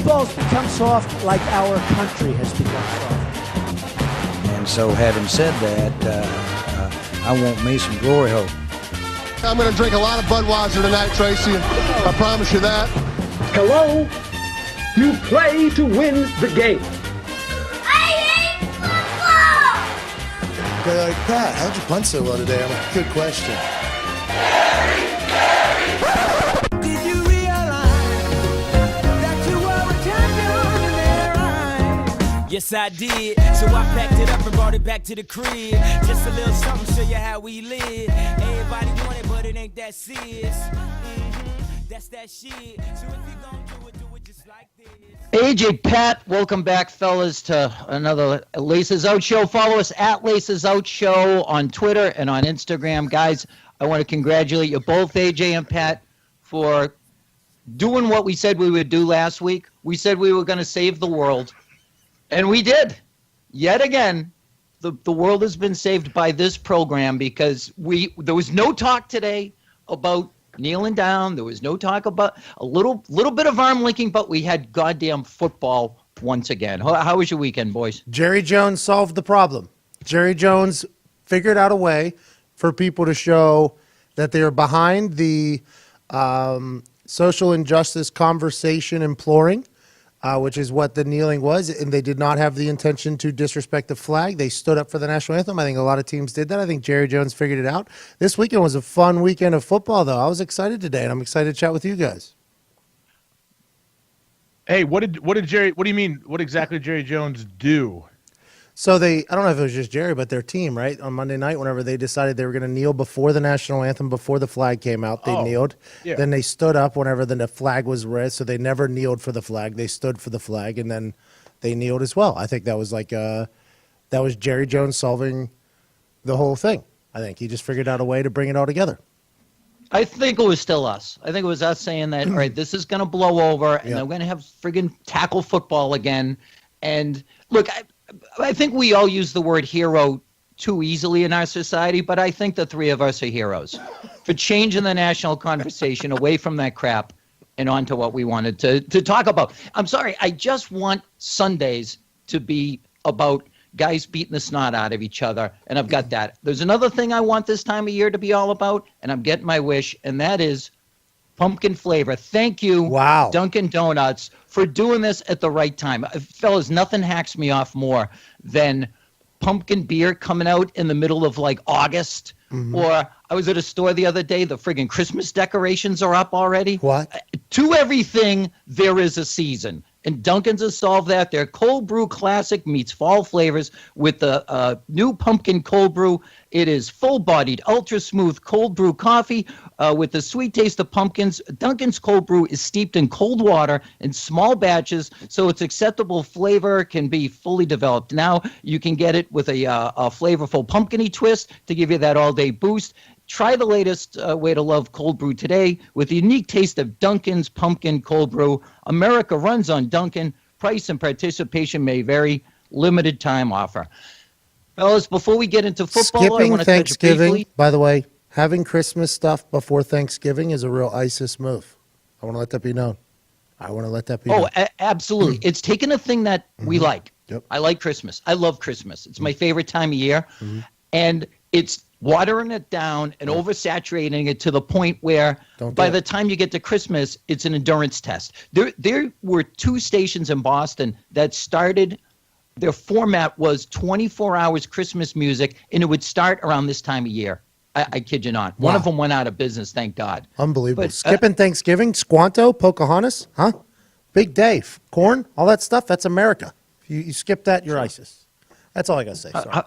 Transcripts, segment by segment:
Baseball's become soft like our country has become soft. And so having said that, I want me some glory hole. I'm going to drink a lot of Budweiser tonight, Tracy. I promise you that. Hello? You play to win the game. I hate football! They're like, Pat, how'd you punch so well today? I'm like, good question. Did you realize that you were a champion in their eyes? Yes, I did. So I packed it up and brought it back to the crib. Just a little something, show you how we live. Everybody doing it, but it ain't that serious. That's that shit. So if you gon' do it just like this. AJ, Pat, welcome back, fellas, to another Laces Out Show. Follow us at Laces Out Show on Twitter and on Instagram. Guys, I want to congratulate you both, AJ and Pat, for doing what we said we would do last week. We said we were going to save the world, and we did. Yet again, the world has been saved by this program because there was no talk today about kneeling down. There was no talk about a little bit of arm linking, but we had goddamn football once again. How was your weekend, boys? Jerry Jones solved the problem. Jerry Jones figured out a way for people to show that they are behind the social injustice conversation imploring, which is what the kneeling was, and they did not have the intention to disrespect the flag. They stood up for the national anthem. I think a lot of teams did that. I think Jerry Jones figured it out. This weekend was a fun weekend of football, though. I was excited today, and I'm excited to chat with you guys. Hey, what do you mean? What exactly did Jerry Jones do? So I don't know if it was just Jerry, but their team, right, on Monday night, whenever they decided they were going to kneel before the national anthem, before the flag came out, they kneeled. Yeah. Then they stood up whenever the flag was raised, so they never kneeled for the flag. They stood for the flag, and then they kneeled as well. I think that was that was Jerry Jones solving the whole thing. I think he just figured out a way to bring it all together. I think it was still us. I think it was us saying that, all right, this is going to blow over, and they're going to have friggin' tackle football again. And look, I think we all use the word hero too easily in our society, but I think the three of us are heroes for changing the national conversation away from that crap and onto what we wanted to talk about. I'm sorry, I just want Sundays to be about guys beating the snot out of each other, and I've got that. There's another thing I want this time of year to be all about, and I'm getting my wish, and that is pumpkin flavor. Thank you, wow, Dunkin' Donuts, for doing this at the right time. Fellas, nothing hacks me off more than pumpkin beer coming out in the middle of like August. Mm-hmm. Or I was at a store the other day, the friggin' Christmas decorations are up already. What? To everything, there is a season. And Dunkin's has solved that. Their cold brew classic meets fall flavors with the new pumpkin cold brew. It is full-bodied, ultra-smooth cold brew coffee with the sweet taste of pumpkins. Dunkin's cold brew is steeped in cold water in small batches, so its acceptable flavor can be fully developed. Now you can get it with a flavorful pumpkin-y twist to give you that all-day boost. Try the latest way to love cold brew today with the unique taste of Dunkin's Pumpkin Cold Brew. America runs on Dunkin'. Price and participation may vary. Limited time offer. Fellas, before we get into football, I skipping want to Thanksgiving, touch briefly. by the way, having Christmas stuff before Thanksgiving is a real ISIS move. I want to let that be known. Absolutely. It's taken a thing that we like. Yep. I like Christmas. I love Christmas. It's my favorite time of year. Mm-hmm. And it's watering it down and oversaturating it to the point where by the time you get to Christmas, it's an endurance test. There were two stations in Boston that started, their format was 24 hours Christmas music, and it would start around this time of year. I kid you not. Wow. One of them went out of business, thank God. Unbelievable. But, skipping Thanksgiving, Squanto, Pocahontas, huh? Big day. Corn, all that stuff, that's America. If you skip that, you're ISIS. That's all I got to say. Sorry.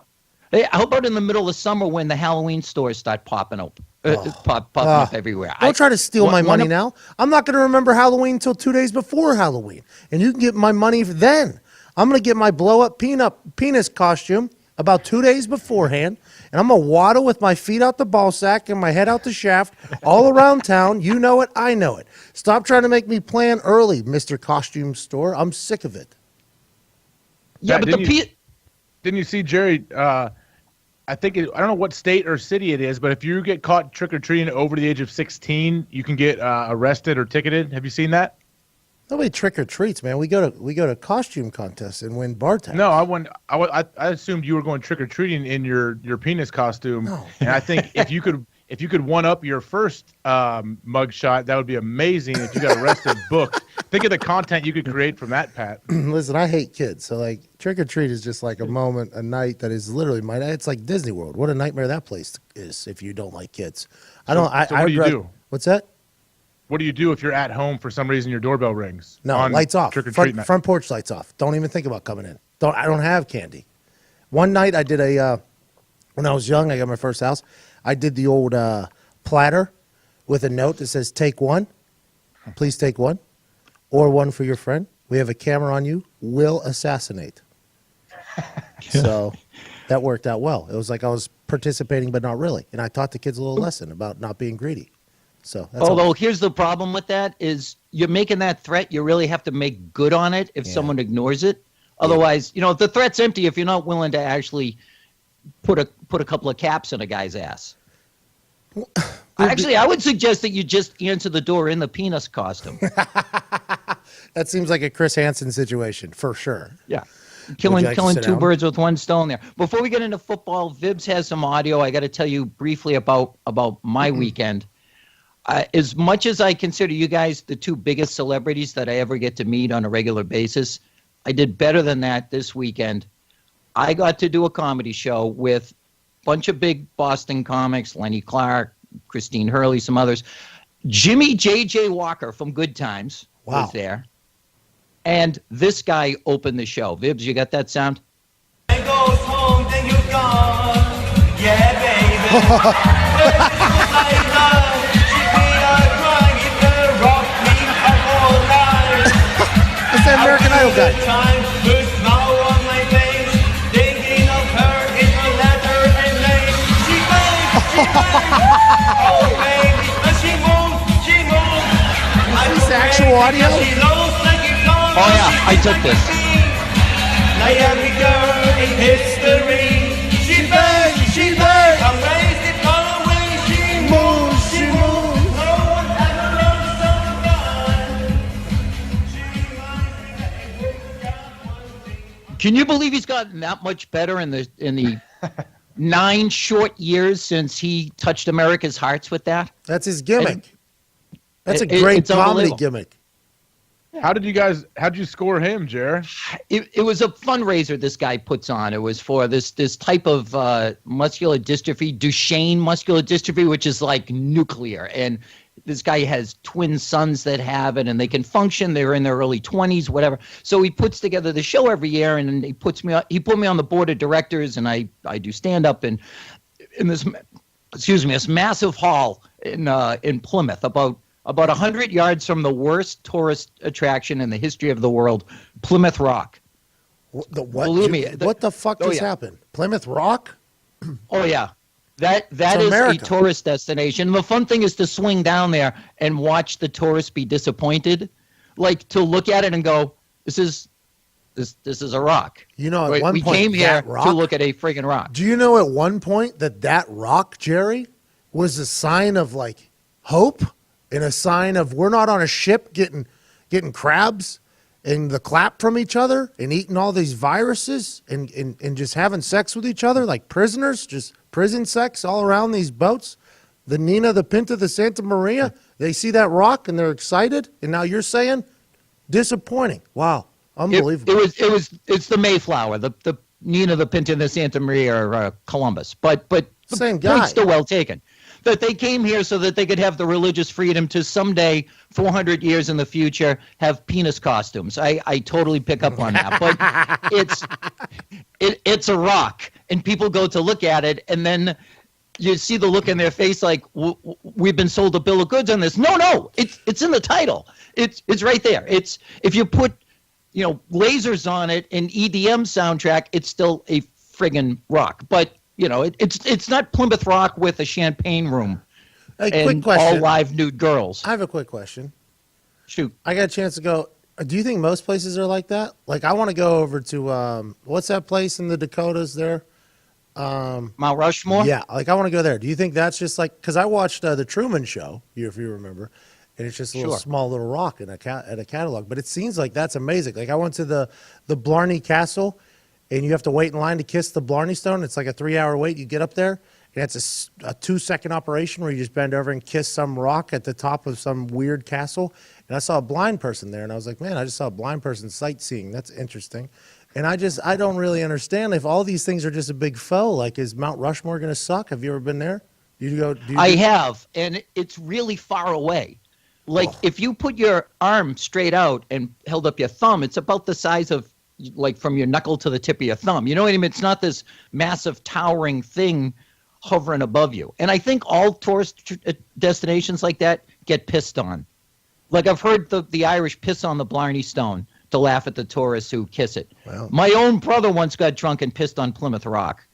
Hey, how about in the middle of summer when the Halloween stores start popping up, up everywhere? Don't try to steal my money now. I'm not going to remember Halloween until 2 days before Halloween, and you can get my money then. I'm going to get my blow-up penis costume about 2 days beforehand, and I'm going to waddle with my feet out the ball sack and my head out the shaft all around town. You know it, I know it. Stop trying to make me plan early, Mr. Costume Store. I'm sick of it. Yeah, but didn't you see Jerry? I don't know what state or city it is, but if you get caught trick or treating over the age of 16, you can get arrested or ticketed. Have you seen that? Nobody trick or treats, man. We go to costume contests and win bar tabs. No, I assumed you were going trick or treating in your penis costume, and I think if you could one up your first mugshot, that would be amazing. If you got arrested, booked. Think of the content you could create from that, Pat. Listen, I hate kids, so like trick or treat is just like a moment, a night that is literally my. It's like Disney World. What a nightmare that place is if you don't like kids. So what do you do? What's that? What do you do if you're at home for some reason your doorbell rings? No, lights off. Trick or treat night. Front porch lights off. Don't even think about coming in. I don't have candy. One night I did when I was young, I got my first house. I did the old platter with a note that says, "Take one, please take one, or one for your friend. We have a camera on you. Will assassinate." So that worked out well. It was like I was participating, but not really. And I taught the kids a little lesson about not being greedy. So that's although here's the problem with that is you're making that threat. You really have to make good on it if someone ignores it. Otherwise, the threat's empty if you're not willing to actually put a couple of caps in a guy's ass. Actually, I would suggest that you just answer the door in the penis costume. That seems like a Chris Hansen situation for sure. Yeah. Killing two down? birds with one stone there. Before we get into football, Vibs has some audio. I got to tell you briefly about my weekend. As much as I consider you guys the two biggest celebrities that I ever get to meet on a regular basis, I did better than that this weekend. I got to do a comedy show with a bunch of big Boston comics, Lenny Clark, Christine Hurley, some others. Jimmy J.J. Walker from Good Times was there. And this guy opened the show. Vibs, you got that sound? And goes home, then you're gone. Yeah, baby. That's that American Idol guy. Time to smile on my face, thinking of her in her letter and name. She bangs, oh baby, and she moves. Is this actual audio? She looks like it's on. Oh yeah, I took this. Miami girl in history. She bangs, amazing color when she moves. No one ever loves someone. Can you believe he's gotten that much better in the 9 short years since he touched America's hearts with that? That's his gimmick. That's a great comedy gimmick. How'd you score him, Jer? It was a fundraiser this guy puts on. It was for this type of muscular dystrophy, Duchenne muscular dystrophy, which is like nuclear. And this guy has twin sons that have it, and they can function. They're in their early 20s, whatever. So he puts together the show every year, and he put me on the board of directors, and I do stand up in this massive hall in Plymouth, about 100 yards from the worst tourist attraction in the history of the world, Plymouth Rock. What the fuck just happened? Plymouth Rock? Oh yeah, that is America. A tourist destination. The fun thing is to swing down there and watch the tourists be disappointed, like to look at it and go, "This is a rock." You know, at one we point came here to look at a friggin' rock. Do you know at one point that rock, Jerry, was a sign of like hope? And a sign of we're not on a ship getting crabs and the clap from each other and eating all these viruses and just having sex with each other like prisoners, just prison sex all around these boats. The Nina, the Pinta, the Santa Maria, they see that rock and they're excited. And now you're saying disappointing. Wow. Unbelievable. It's the Mayflower, the Nina, the Pinta, and the Santa Maria or Columbus. But same the guy. point's still well taken. That they came here so that they could have the religious freedom to someday, 400 years in the future, have penis costumes. I totally pick up on that. But it's a rock, and people go to look at it, and then you see the look in their face like, we've been sold a bill of goods on this. No, it's in the title. It's right there. It's if you put lasers on it, an EDM soundtrack, it's still a friggin' rock. But it's not Plymouth Rock with a champagne room and quick question. All live nude girls. I have a quick question. Shoot. I got a chance to go. Do you think most places are like that? Like, I want to go over to, what's that place in the Dakotas there? Mount Rushmore? Yeah, like I want to go there. Do you think that's just like, because I watched The Truman Show, if you remember, and it's just a little small little rock in at a catalog. But it seems like that's amazing. Like I went to the Blarney Castle, and you have to wait in line to kiss the Blarney Stone. It's like a 3-hour wait. You get up there, and it's a 2-second operation where you just bend over and kiss some rock at the top of some weird castle. And I saw a blind person there, and I was like, man, I just saw a blind person sightseeing. That's interesting. And I don't really understand if all these things are just a big faux. Like, is Mount Rushmore going to suck? Have you ever been there? I have, and it's really far away. Like, if you put your arm straight out and held up your thumb, it's about the size of, like, from your knuckle to the tip of your thumb. You know what I mean? It's not this massive towering thing hovering above you. And I think all tourist destinations like that get pissed on. Like, I've heard the Irish piss on the Blarney Stone to laugh at the tourists who kiss it. Wow. My own brother once got drunk and pissed on Plymouth Rock.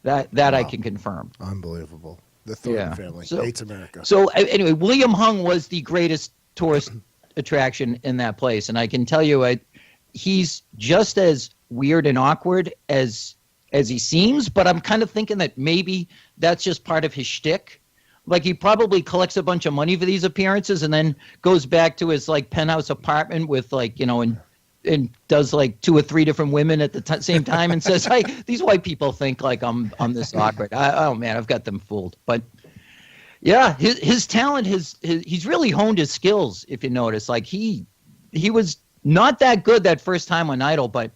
That I can confirm. Unbelievable. The Thornton family hates America. So anyway, William Hung was the greatest tourist attraction in that place. And I can tell you, he's just as weird and awkward as he seems, but I'm kind of thinking that maybe that's just part of his shtick. Like, he probably collects a bunch of money for these appearances and then goes back to his, like, penthouse apartment with, like, you know, and does, like, 2 or 3 different women at the same time and says, hey, these white people think, like, I'm this awkward. Oh, man, I've got them fooled. But, yeah, his talent, he's really honed his skills, if you notice. Like, he was not that good that first time on Idol, but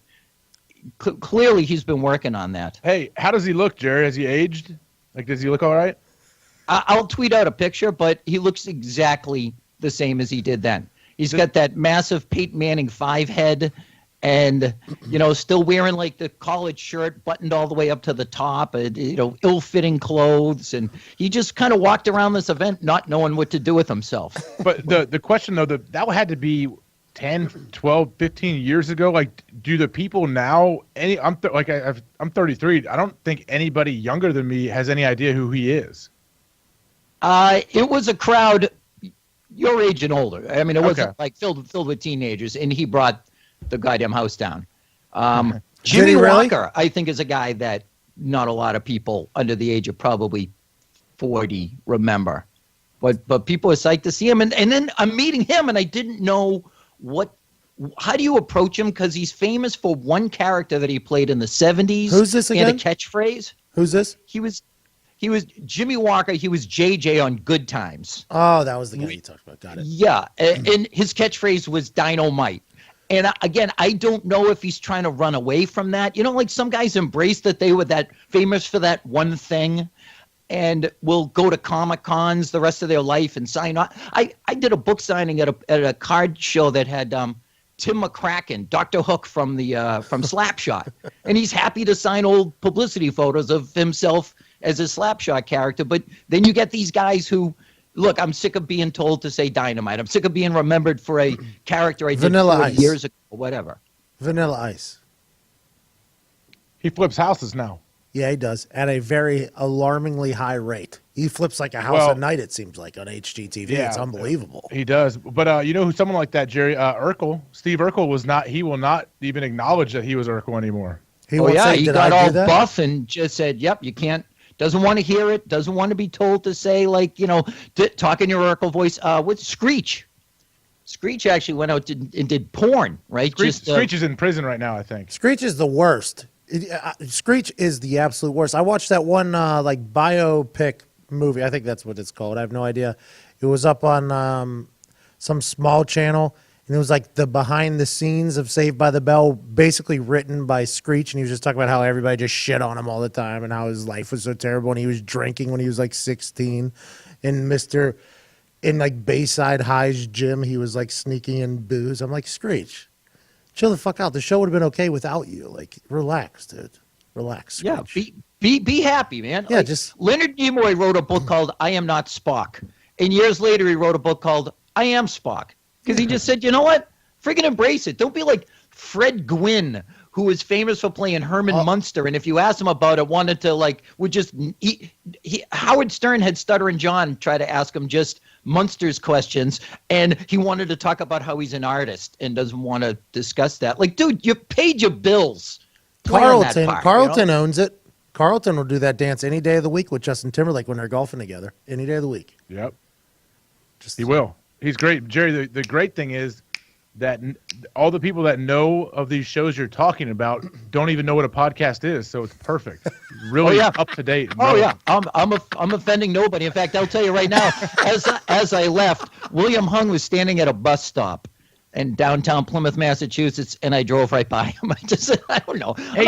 clearly he's been working on that. Hey, how does he look, Jerry? Has he aged? Like, does he look all right? I'll tweet out a picture, but he looks exactly the same as he did then. He's got that massive Peyton Manning 5 head and, you know, still wearing, like, the college shirt buttoned all the way up to the top, you know, ill-fitting clothes. And he just kind of walked around this event not knowing what to do with himself. But the question, though, that had to be 10, 12, 15 years ago. Like, do the people now, I'm 33. I don't think anybody younger than me has any idea who he is. It was a crowd your age and older. I mean, it wasn't like filled with teenagers, and he brought the goddamn house down. Jimmy Walker, I think, is a guy that not a lot of people under the age of probably 40 remember. But people are psyched to see him. And then I'm meeting him, and I didn't know how do you approach him? Because he's famous for one character that he played in the 70s. Who's this again? And a catchphrase. Who's this? He was Jimmy Walker. He was JJ on Good Times. Oh, that was the guy you talked about. Got it. Yeah, and his catchphrase was Dynamite. And again, I don't know if he's trying to run away from that. You know, like some guys embrace that they were that famous for that one thing and will go to Comic Cons the rest of their life and sign on. I did a book signing at a card show that had Tim McCracken, Dr. Hook from Slapshot. And he's happy to sign old publicity photos of himself as a Slapshot character. But then you get these guys who, look, I'm sick of being told to say Dynamite. I'm sick of being remembered for a character I did 40 years ago, whatever. Vanilla Ice. He flips houses now. Yeah, he does, at a very alarmingly high rate. He flips like a house a night, it seems like, on HGTV. Yeah, it's unbelievable. He does. But you know who someone like that, Jerry? Urkel. Steve Urkel he will not even acknowledge that he was Urkel anymore. He got all buff and just said, yep, you can't. Doesn't want to hear it. Doesn't want to be told to say, like, you know, talk in your Urkel voice. With Screech. Screech actually went out and did porn, right? Screech is in prison right now, I think. Screech is the worst. Screech is the absolute worst. I watched that one like biopic movie. I think that's what it's called. I have no idea. It was up on some small channel. And it was like the behind the scenes of Saved by the Bell, basically written by Screech. And he was just talking about how everybody just shit on him all the time and how his life was so terrible. And he was drinking when he was like 16. And in like Bayside High's gym, he was like sneaking in booze. I'm like, Screech, chill the fuck out. The show would have been okay without you. Like, relax, dude. Relax. Screech. Yeah, be happy, man. Yeah, like, Leonard Nimoy wrote a book called I Am Not Spock. And years later, he wrote a book called I Am Spock. Because he just said, you know what? Friggin' embrace it. Don't be like Fred Gwynn, who was famous for playing Herman Munster. And if you asked him about it, wanted to like, Howard Stern had Stuttering John try to ask him just Munster's questions. And he wanted to talk about how he's an artist and doesn't want to discuss that. Like, dude, you paid your bills. Carlton owns it. Carlton will do that dance any day of the week with Justin Timberlake when they're golfing together. Any day of the week. Yep. He will. He's great, Jerry. The great thing is that all the people that know of these shows you're talking about don't even know what a podcast is, so it's perfect. Really up to date. Oh yeah, I'm offending nobody. In fact, I'll tell you right now, as I left, William Hung was standing at a bus stop in downtown Plymouth, Massachusetts, and I drove right by him. I don't know. Hey,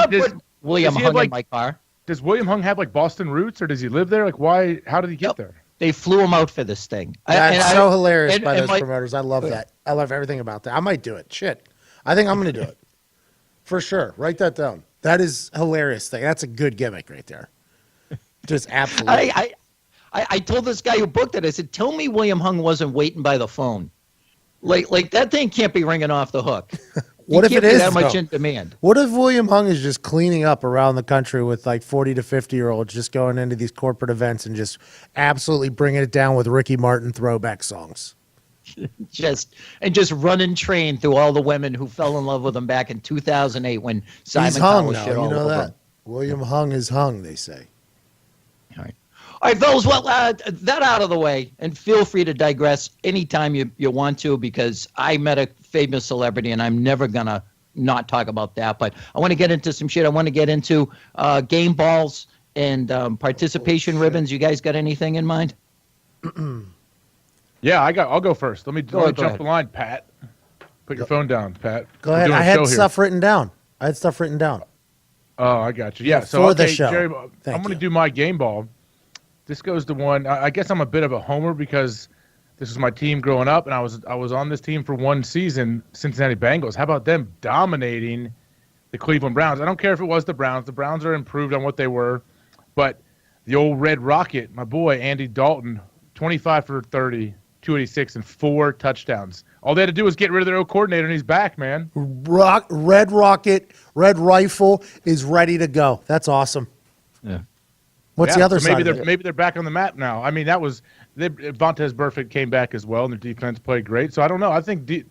William Hung in my car. Does William Hung have like Boston roots, or does he live there? Like, why? How did he get there? They flew him out for this thing. That's so hilarious by those promoters. I love that. I love everything about that. I might do it. Shit. I think I'm going to do it. For sure. Write that down. That is a hilarious thing. That's a good gimmick right there. Just absolutely. I told this guy who booked it, I said, tell me William Hung wasn't waiting by the phone. Like that thing can't be ringing off the hook. What if it is that much in demand? What if William Hung is just cleaning up around the country with like 40 to 50-year-olds just going into these corporate events and just absolutely bringing it down with Ricky Martin throwback songs? just running train through all the women who fell in love with him back in 2008 when Simon Cowell shit all over him. William Hung is hung, they say. All right, fellas, well, that out of the way, and feel free to digress anytime you want to, because I met a famous celebrity, and I'm never going to not talk about that. But I want to get into some shit. I want to get into game balls and participation ribbons. You guys got anything in mind? Yeah, I'll go first. Let me jump the line, Pat. Put your phone down, Pat. Go ahead. I had stuff written down. Oh, I got you. Yeah, so for the show. Jerry, I'm going to do my game ball. This goes to one. I guess I'm a bit of a homer because this was my team growing up, and I was on this team for one season, Cincinnati Bengals. How about them dominating the Cleveland Browns? I don't care if it was the Browns. The Browns are improved on what they were, but the old Red Rocket, my boy Andy Dalton, 25 for 30, 286, and 4 touchdowns. All they had to do was get rid of their old coordinator, and he's back, man. Red Rocket, Red Rifle is ready to go. That's awesome. Yeah. What's the other side? Maybe they're back on the map now. I mean, Vontez Burfict came back as well, and their defense played great. So I don't know. I think the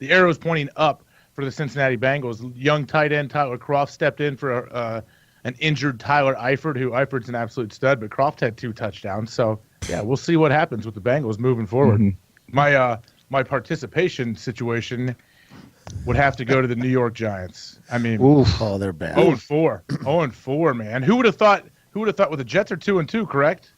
arrow's pointing up for the Cincinnati Bengals. Young tight end Tyler Kroft stepped in for an injured Tyler Eifert, who Eifert's an absolute stud, but Kroft had 2 touchdowns. So yeah, we'll see what happens with the Bengals moving forward. Mm-hmm. My participation situation would have to go to the New York Giants. I mean, they're bad. 0-4, 0-4, man. Who would have thought? Who would have thought with the Jets are 2-2, correct?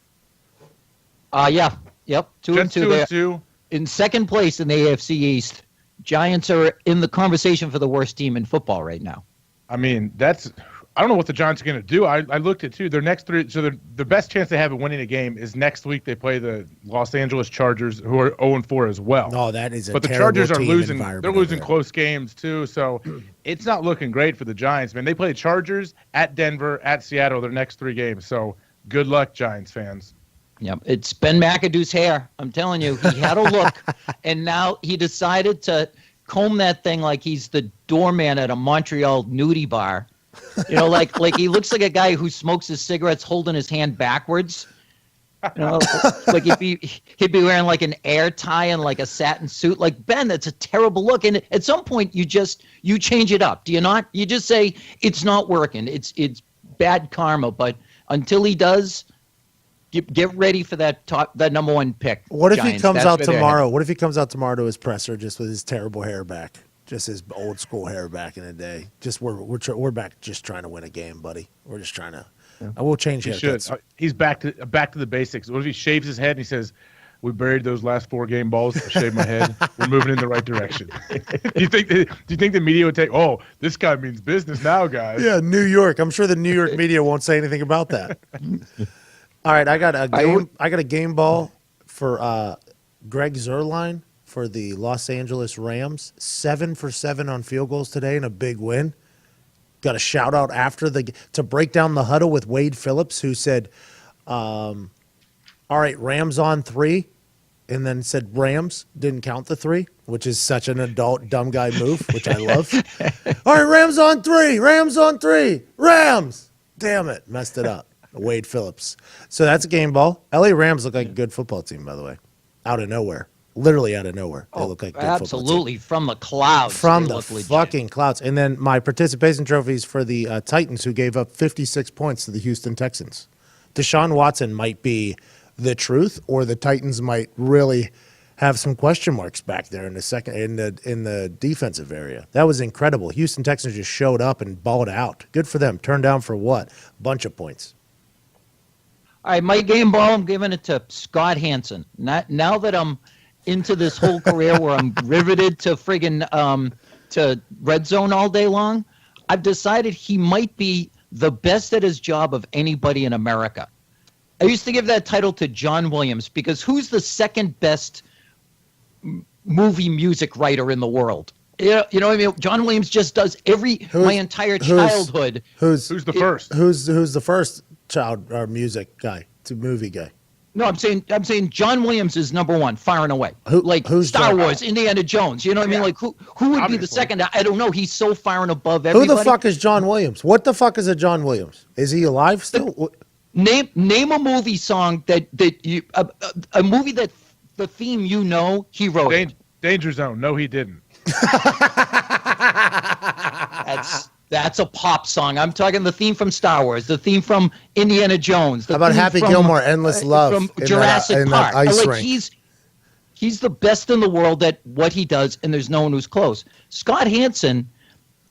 Yeah. Yep. 2-2. 2-2. In second place in the AFC East. Giants are in the conversation for the worst team in football right now. I mean, I don't know what the Giants are going to do. I looked at their next 3. So the best chance they have of winning a game is next week. They play the Los Angeles Chargers, who are 0-4 as well. Oh, that is but the Chargers are losing. They're losing close games too. So it's not looking great for the Giants, man. They play the Chargers at Denver, at Seattle, their next 3 games. So good luck, Giants fans. Yep, it's Ben McAdoo's hair. I'm telling you, he had a look, and now he decided to comb that thing like he's the doorman at a Montreal nudie bar. You know, like he looks like a guy who smokes his cigarettes holding his hand backwards. You know, like he'd be wearing like an air tie and like a satin suit. Like, Ben, that's a terrible look. And at some point, you change it up. Do you not? You just say it's not working. It's bad karma. But until he does, get ready for that number 1 pick. What if Giants. he comes out tomorrow? What if he comes out tomorrow to his presser just with his terrible hair back? Just his old school hair back in the day. Just we're back just trying to win a game, buddy. We're just trying to. I will change haircuts. He's back to the basics. What if he shaves his head and he says, "We buried those last 4 game balls. I shaved my head. We're moving in the right direction." Do you think the media would take? Oh, this guy means business now, guys. Yeah, New York. I'm sure the New York media won't say anything about that. All right, I got a game ball for Greg Zuerlein for the Los Angeles Rams. 7 for 7 on field goals today and a big win. Got a shout out after to break down the huddle with Wade Phillips, who said, all right, Rams on 3, and then said Rams, didn't count the 3, which is such an adult dumb guy move, which I love. All right, Rams on 3, Rams. Damn it, messed it up. Wade Phillips. So that's a game ball. LA Rams look like a good football team, by the way. Out of nowhere. Literally out of nowhere. They look like a good absolutely football team. From the clouds. From the fucking clouds. And then my participation trophies for the Titans, who gave up 56 points to the Houston Texans. Deshaun Watson might be the truth, or the Titans might really have some question marks back there in the defensive area. That was incredible. Houston Texans just showed up and balled out. Good for them. Turned down for what? Bunch of points. All right, my game ball, I'm giving it to Scott Hansen. Now that I'm into this whole career where I'm riveted to friggin' to red zone all day long, I've decided he might be the best at his job of anybody in America. I used to give that title to John Williams because who's the second best movie music writer in the world? You know what I mean? John Williams just does my entire childhood. Who's the first? Who's the first child or music guy to movie guy? No, I'm saying John Williams is number one, far and away. Who's Star John? Wars, Indiana Jones. You know what I mean? Like who would be the second? I don't know. He's so far and above everybody. Who the fuck is John Williams? What the fuck is a John Williams? Is he alive still? Name a movie song that you a movie that the theme he wrote. Danger Zone. No, he didn't. That's a pop song. I'm talking the theme from Star Wars, the theme from Indiana Jones. How about Happy Gilmore, Endless Love from Jurassic Park? Ice rink. He's the best in the world at what he does, and there's no one who's close. Scott Hansen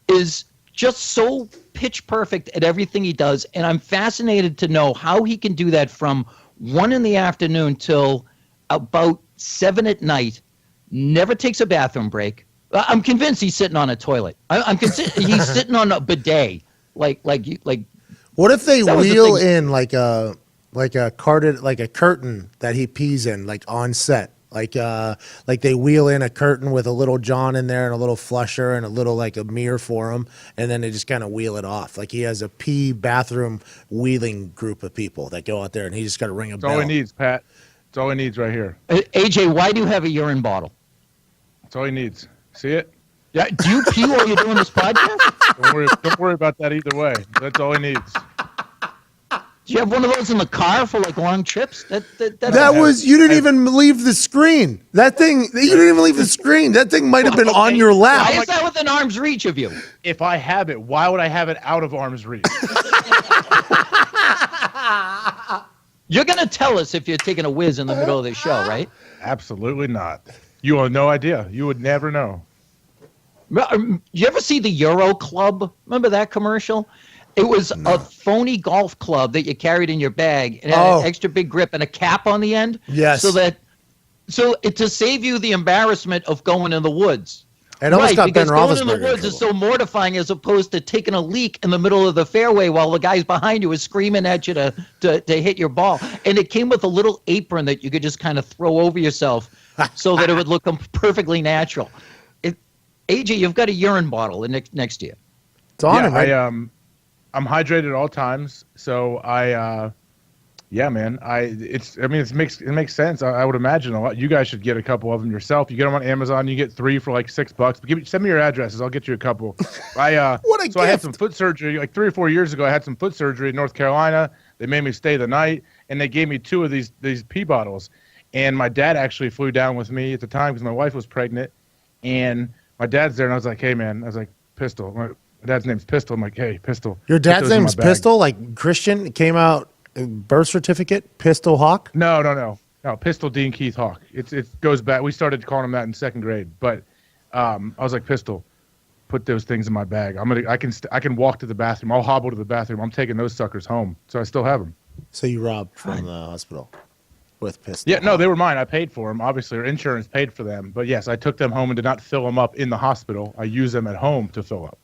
is just so pitch perfect at everything he does, and I'm fascinated to know how he can do that from 1 p.m. till about 7 p.m. Never takes a bathroom break. I'm convinced he's sitting on a toilet. I'm convinced he's sitting on a bidet. Like. What if they wheel in like a curtain that he pees in, like on set? Like they wheel in a curtain with a little John in there and a little flusher and a little like a mirror for him, and then they just kind of wheel it off. Like he has a pee bathroom wheeling group of people that go out there, and he just got to ring a bell. That's all he needs, Pat. That's all he needs right here. AJ, why do you have a urine bottle? That's all he needs. See it? Yeah. Do you pee while you're doing this podcast? Don't worry about that either way. That's all he needs. Do you have one of those in the car for like long trips? You didn't even leave the screen. You didn't even leave the screen. That thing might have been on your lap. Why is that within arm's reach of you? If I have it, why would I have it out of arm's reach? You're going to tell us if you're taking a whiz in the middle of the show, right? Absolutely not. You have no idea. You would never know. You ever see the Euro Club? Remember that commercial? It was a phony golf club that you carried in your bag. It had an extra big grip and a cap on the end. Yes. To save you the embarrassment of going in the woods. It almost got Ben Roethlisberger. Going in the woods is so mortifying as opposed to taking a leak in the middle of the fairway while the guys behind you is screaming at you to hit your ball. And it came with a little apron that you could just kind of throw over yourself so that it would look perfectly natural. AJ, you've got a urine bottle next to you. It's on it, right? I'm hydrated at all times, so it makes sense. I would imagine a lot. You guys should get a couple of them yourself. You get them on Amazon. You get 3 for like $6. Send me your addresses. I'll get you a couple. What a gift. I had some foot surgery like 3 or 4 years ago. I had some foot surgery in North Carolina. They made me stay the night, and they gave me 2 of these pee bottles. And my dad actually flew down with me at the time because my wife was pregnant, and my dad's there, and I was like, "Hey, man," I was like, "Pistol." My dad's name's Pistol. I'm like, "Hey, Pistol." Your dad's name's Pistol, like Christian. It came out birth certificate. Pistol Hawk. No. Pistol Dean Keith Hawk. It goes back. We started calling him that in 2nd grade. But I was like, Pistol, put those things in my bag. I can walk to the bathroom. I'll hobble to the bathroom. I'm taking those suckers home. So I still have them. So you robbed from the hospital with Pistol? Yeah, no, they were mine. I paid for them. Obviously, our insurance paid for them. But yes, I took them home and did not fill them up in the hospital. I used them at home to fill up.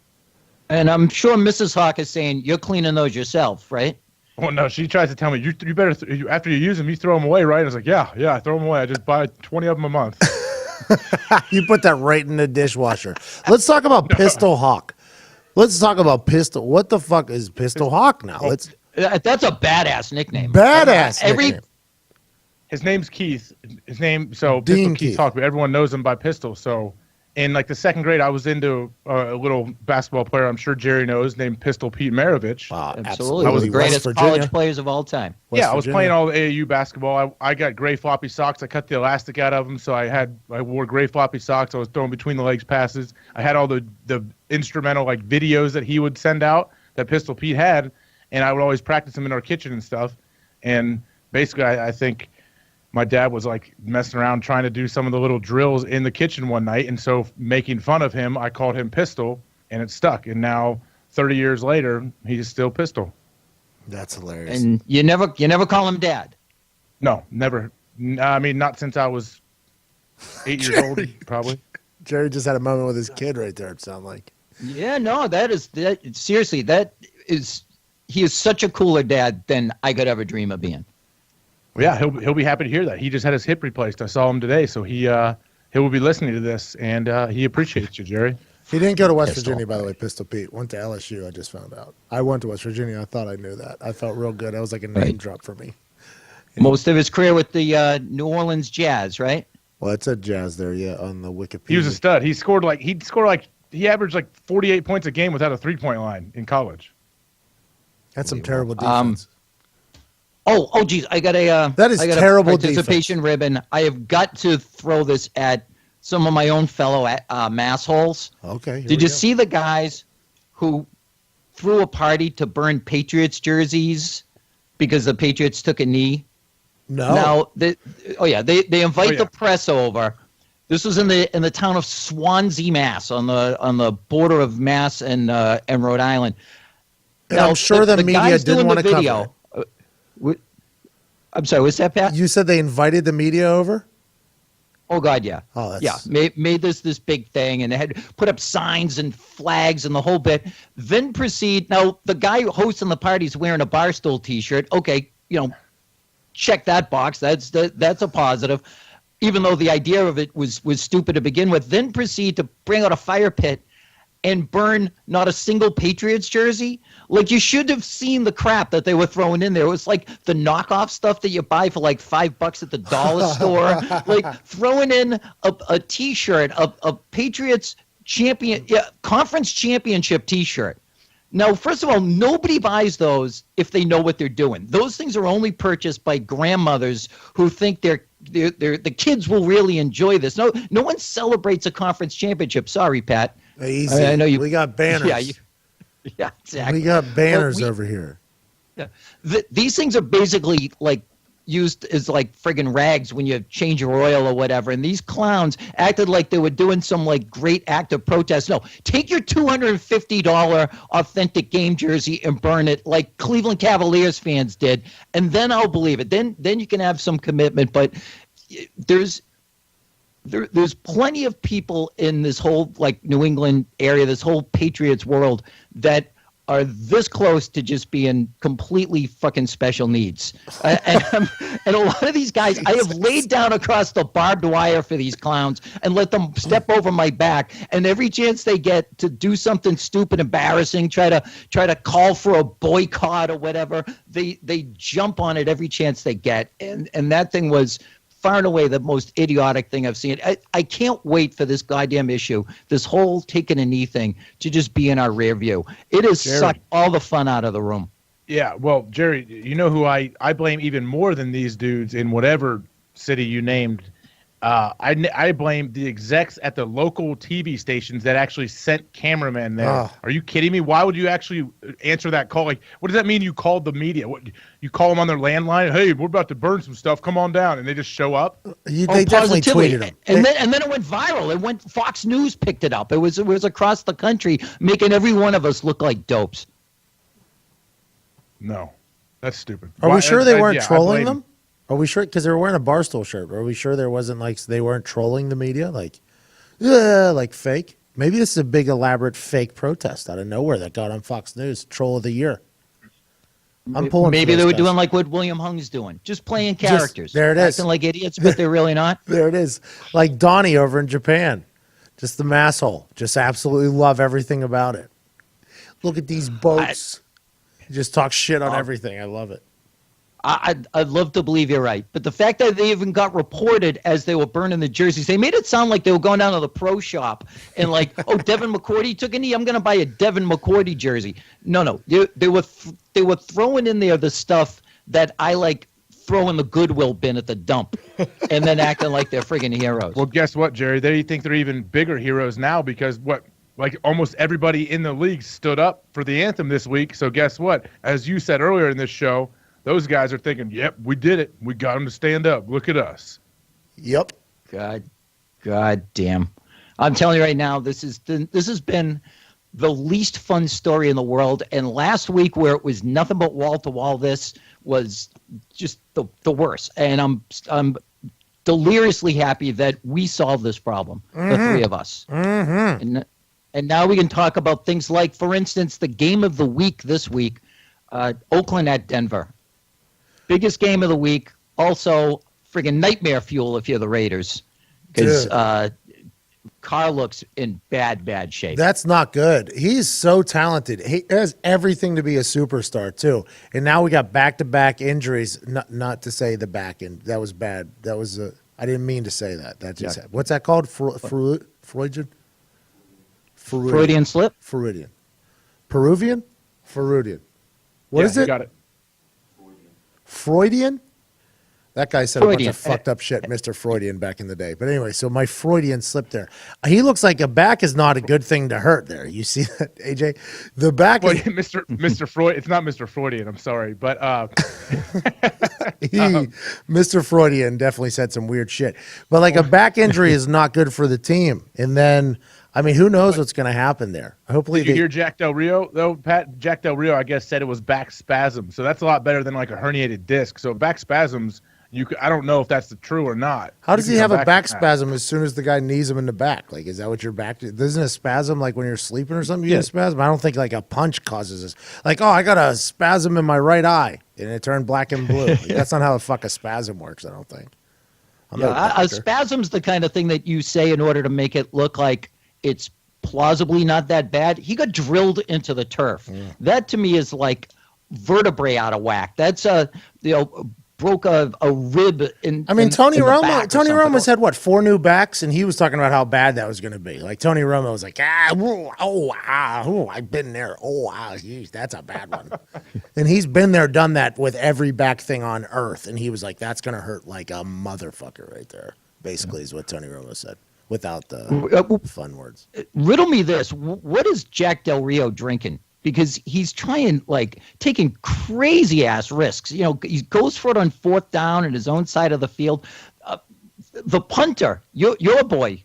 And I'm sure Mrs. Hawk is saying you're cleaning those yourself, right? Well, no, she tries to tell me, you better, after you use them, you throw them away, right? I was like, yeah, I throw them away. I just buy 20 of them a month. You put that right in the dishwasher. Let's talk about Pistol Hawk. Let's talk about Pistol. What the fuck is Pistol Hawk now? That's a badass nickname. Nickname. His name's Keith. Dean Pistol Keith Hawk, but everyone knows him by Pistol. So in like the 2nd grade, I was into a little basketball player I'm sure Jerry knows named Pistol Pete Maravich. Wow, absolutely. One of the greatest college players of all time. I was playing all the AAU basketball. I got gray floppy socks. I cut the elastic out of them, so I wore gray floppy socks. I was throwing between the legs passes. I had all the instrumental like videos that he would send out that Pistol Pete had, and I would always practice them in our kitchen and stuff. And basically, I think my dad was like messing around trying to do some of the little drills in the kitchen one night, and so making fun of him, I called him Pistol, and it stuck. And now 30 years later, he's still Pistol. That's hilarious. And you never call him Dad. No, never. I mean, not since I was 8 years old, probably. Jerry just had a moment with his kid right there. It sounded like. Yeah, no, seriously, he is such a cooler dad than I could ever dream of being. Well, yeah, he'll be happy to hear that. He just had his hip replaced. I saw him today, so he will be listening to this, and he appreciates you, Jerry. He didn't go to West Virginia, by the way, Pistol Pete. Went to LSU, I just found out. I went to West Virginia. I thought I knew that. I felt real good. That was like a name drop for me. Most of his career with the New Orleans Jazz, right? Well, it said Jazz there, yeah, on the Wikipedia. He was a stud. He averaged like 48 points a game without a 3-point line in college. That's some terrible defense. Oh, geez, I got a terrible participation ribbon. I have got to throw this at some of my own fellow massholes. Okay. Did you see the guys who threw a party to burn Patriots jerseys because the Patriots took a knee? No. Now, they invite the press over. This was in the town of Swansea, Mass, on the border of Mass and Rhode Island. And now, I'm sure the media didn't want to cover it. I'm sorry, what's that, Pat? You said they invited the media over? Oh, God, yeah. Oh, that's... Yeah, made this big thing, and they had put up signs and flags and the whole bit. Then proceed. Now, the guy hosting the party is wearing a Barstool T-shirt. Okay, check that box. That's a positive. Even though the idea of it was stupid to begin with. Then proceed to bring out a fire pit and burn not a single Patriots jersey. Like, you should have seen the crap that they were throwing in there. It was like the knockoff stuff that you buy for like $5 at the dollar store. Like throwing in a T-shirt, a Patriots conference championship T-shirt. Now, first of all, nobody buys those if they know what they're doing. Those things are only purchased by grandmothers who think the kids will really enjoy this. No one celebrates a conference championship. Sorry, Pat. Easy. I know you. We got banners. Yeah, exactly. We got banners over here. Yeah. These things are basically like used as like friggin' rags when you change your oil or whatever. And these clowns acted like they were doing some like great act of protest. No, take your $250 authentic game jersey and burn it like Cleveland Cavaliers fans did, and then I'll believe it. Then you can have some commitment. But there's plenty of people in this whole like New England area, this whole Patriots world, that are this close to just being completely fucking special needs. And a lot of these guys, I have laid down across the barbed wire for these clowns and let them step over my back. And every chance they get to do something stupid, embarrassing, try to call for a boycott or whatever, they jump on it every chance they get. And that thing was far and away the most idiotic thing I've seen. I can't wait for this goddamn issue, this whole taking a knee thing, to just be in our rear view. It has sucked all the fun out of the room. Yeah, well, Jerry, you know who I blame even more than these dudes in whatever city you named? I blame the execs at the local TV stations that actually sent cameramen there. Are you kidding me? Why would you actually answer that call? Like, what does that mean? You called the media? What, you call them on their landline? Hey, we're about to burn some stuff. Come on down, and they just show up. They definitely tweeted them, and then it went viral. It went. Fox News picked it up. It was across the country, making every one of us look like dopes. No, that's stupid. Are we sure they weren't trolling them? Are we sure? Because they were wearing a Barstool shirt. Are we sure there wasn't like they weren't trolling the media? Like fake? Maybe this is a big, elaborate fake protest out of nowhere that got on Fox News. Troll of the year. I'm pulling. Maybe they were doing like what William Hung's doing, just playing characters. There it is. Acting like idiots, but they're really not. There it is. Like Donnie over in Japan. Just the masshole. Just absolutely love everything about it. Look at these boats. Just talk shit on everything. I love it. I'd love to believe you're right. But the fact that they even got reported as they were burning the jerseys, they made it sound like they were going down to the pro shop and like, oh, Devin McCourty took a knee. I'm going to buy a Devin McCourty jersey. No. They were throwing in there the stuff that I like throw in the Goodwill bin at the dump and then acting like they're friggin' heroes. Well, guess what, Jerry? They think they're even bigger heroes now because like almost everybody in the league stood up for the anthem this week. So guess what? As you said earlier in this show, those guys are thinking, "Yep, we did it. We got them to stand up. Look at us." Yep. God damn. I'm telling you right now, this has been the least fun story in the world. And last week, where it was nothing but wall to wall, this was just the worst. And I'm deliriously happy that we solved this problem, the three of us. And now we can talk about things like, for instance, the game of the week this week, Oakland at Denver. Biggest game of the week. Also, friggin' nightmare fuel if you're the Raiders. Because Carr looks in bad shape. That's not good. He's so talented. He has everything to be a superstar too. And now we got back-to-back injuries. Not to say the back end. That was bad. That was I didn't mean to say that. That just what's that called? Freudian? Freudian slip? Freudian. Peruvian? Freudian. What is it? You got it. Freudian? That guy said Freudian. a bunch of fucked up shit, Mr. Freudian, back in the day. But anyway, so my Freudian slipped there. He looks like a back is not a good thing to hurt there. You see that, AJ? The back is... Mr. Freud. It's not Mr. Freudian. I'm sorry. But Mr. Freudian definitely said some weird shit. But like a back injury is not good for the team. And then, I mean, who knows what's going to happen there? Hopefully, did you hear Jack Del Rio though, Pat? Jack Del Rio, I guess, said it was back spasm. So that's a lot better than like a herniated disc. So back spasms, I don't know if that's true or not. How does he have a back spasm as soon as the guy knees him in the back? Like, is that what your back? Isn't a spasm like when you're sleeping or something? You get a spasm. I don't think like a punch causes this. Like, oh, I got a spasm in my right eye and it turned black and blue. Like, that's not how the fuck a spasm works. I don't think. A spasm's the kind of thing that you say in order to make it look like it's plausibly not that bad. He got drilled into the turf. That to me is like vertebrae out of whack. That's broke a rib in. I mean, Tony Romo's had what, 4 new backs, and he was talking about how bad that was going to be. Like Tony Romo was like, I've been there. Geez, that's a bad one. And he's been there, done that with every back thing on earth, and he was like, that's going to hurt like a motherfucker right there. Basically, is what Tony Romo said, without the fun words. Riddle me this: what is Jack Del Rio drinking? Because he's taking crazy ass risks. You know, he goes for it on 4th down in his own side of the field. The punter, your boy,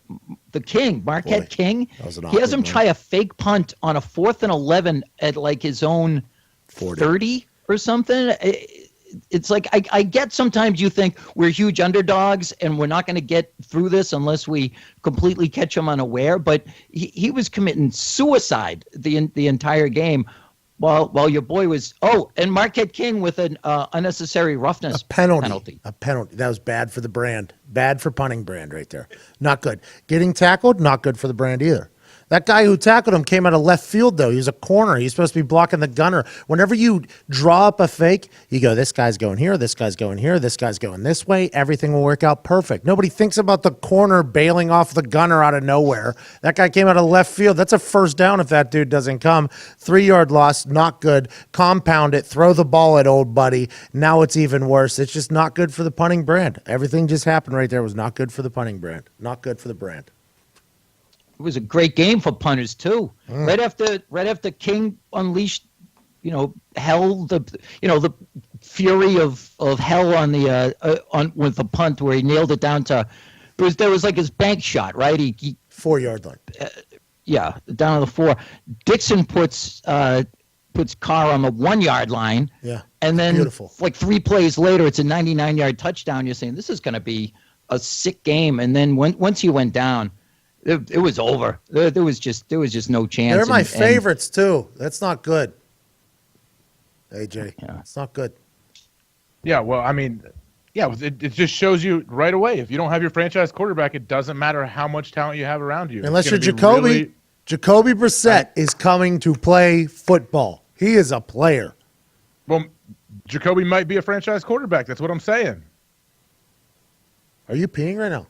the King, Marquette King, he has him try a fake punt on a 4th and 11 at like his own 30 or something. It's like I get sometimes you think we're huge underdogs and we're not going to get through this unless we completely catch him unaware. But he was committing suicide the entire game, while your boy was and Marquette King with an unnecessary roughness penalty. A penalty that was bad for the brand, bad for punting brand right there. Not good. Getting tackled, not good for the brand either. That guy who tackled him came out of left field, though. He was a corner. He's supposed to be blocking the gunner. Whenever you draw up a fake, you go, this guy's going here, this guy's going here, this guy's going this way. Everything will work out perfect. Nobody thinks about the corner bailing off the gunner out of nowhere. That guy came out of left field. That's a first down if that dude doesn't come. 3-yard loss, not good. Compound it. Throw the ball at old buddy. Now it's even worse. It's just not good for the punting brand. Everything just happened right there was not good for the punting brand. Not good for the brand. It was a great game for punters too. Right after King unleashed, hell, the fury of hell on the with the punt where he nailed it down to there was like his bank shot, right? He 4-yard line. Down to the 4. Dixon puts Carr on the 1-yard line. Yeah. And then beautiful. Like 3 plays later, it's a 99-yard touchdown. You're saying this is going to be a sick game. And then once he went down, it was over. There was just no chance. They're my favorites too. That's not good, AJ. Yeah. It's not good. Yeah, well, I mean, it just shows you right away. If you don't have your franchise quarterback, it doesn't matter how much talent you have around you. Unless you're Jacoby. Jacoby Brissett is coming to play football. He is a player. Well, Jacoby might be a franchise quarterback. That's what I'm saying. Are you peeing right now?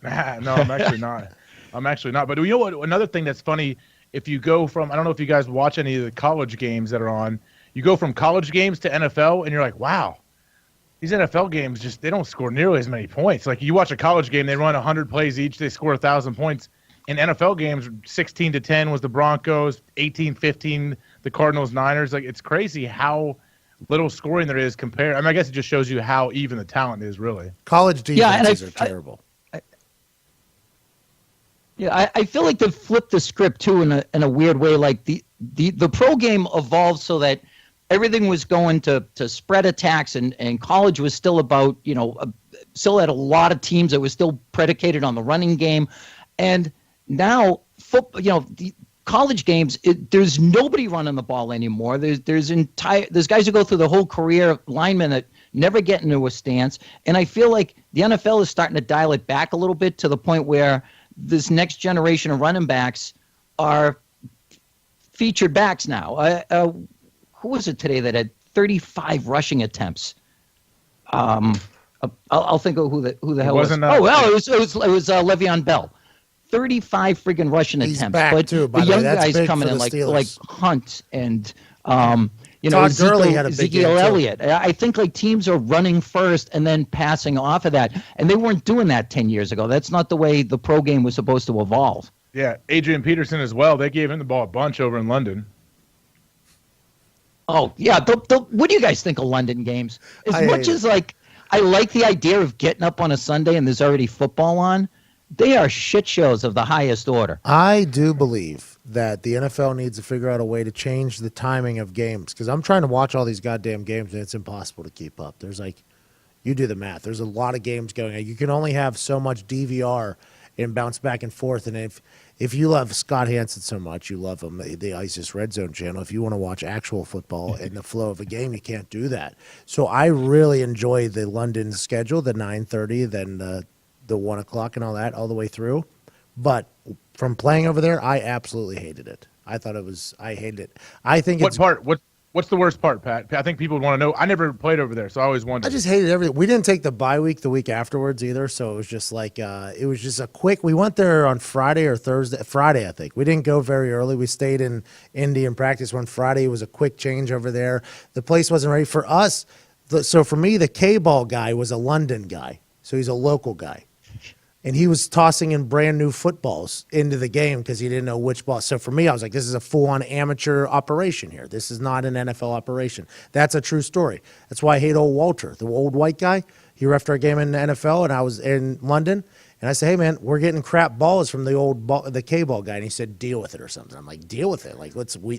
No, I'm actually not. But you know what? Another thing that's funny, if you go from, I don't know if you guys watch any of the college games that are on, you go from college games to NFL, and you're like, wow, these NFL games they don't score nearly as many points. Like you watch a college game, they run 100 plays each, they score 1,000 points. In NFL games, 16-10 was the Broncos, 18-15 the Cardinals, Niners. Like it's crazy how little scoring there is compared. I mean, I guess it just shows you how even the talent is really. College defenses are terrible. I feel like they've flipped the script too in a weird way. Like the pro game evolved so that everything was going to spread attacks, and college was still about, still had a lot of teams that was still predicated on the running game. And now the college games, there's nobody running the ball anymore. There's guys who go through the whole career, linemen that never get into a stance. And I feel like the NFL is starting to dial it back a little bit to the point where this next generation of running backs are featured backs now. Who was it today that had 35 rushing attempts? I'll think of who the hell it was. It was Le'Veon Bell. 35 friggin' rushing attempts. Back but too, by the the way. young That's guys big coming for in the like Steelers. Hunt and Todd Gurley had a big game, Ezekiel too. Elliott. I think like teams are running first and then passing off of that, and they weren't doing that 10 years ago. That's not the way the pro game was supposed to evolve. Yeah, Adrian Peterson as well. They gave him the ball a bunch over in London. Oh yeah, what do you guys think of London games? As much as like I like the idea of getting up on a Sunday and there's already football on, they are shit shows of the highest order. I do believe that the NFL needs to figure out a way to change the timing of games, because I'm trying to watch all these goddamn games and it's impossible to keep up. There's you do the math. There's a lot of games going on. You can only have so much DVR and bounce back and forth. And if you love Scott Hansen so much, you love him, the ISIS Red Zone channel. If you want to watch actual football and the flow of a game, you can't do that. So I really enjoy the London schedule, the 9:30, then the 1 o'clock and all that, all the way through. But from playing over there, I absolutely hated it. I hated it. I think What's the worst part, Pat? I think people would want to know. I never played over there, so I always wondered. I just hated everything. We didn't take the bye week the week afterwards either, so it was just like it was just a quick. We went there on Friday or Thursday. Friday, I think. We didn't go very early. We stayed in Indy and practice one Friday. It was a quick change over there. The place wasn't ready for us. So for me, the K-ball guy was a London guy, so he's a local guy. And he was tossing in brand new footballs into the game because he didn't know which ball. So for me, I was like, this is a full-on amateur operation here. This is not an NFL operation. That's a true story. That's why I hate old Walter, the old white guy. He refed our game in the NFL, and I was in London. And I said, hey, man, we're getting crap balls from the K-ball guy. And he said, deal with it or something. I'm like, deal with it. Like,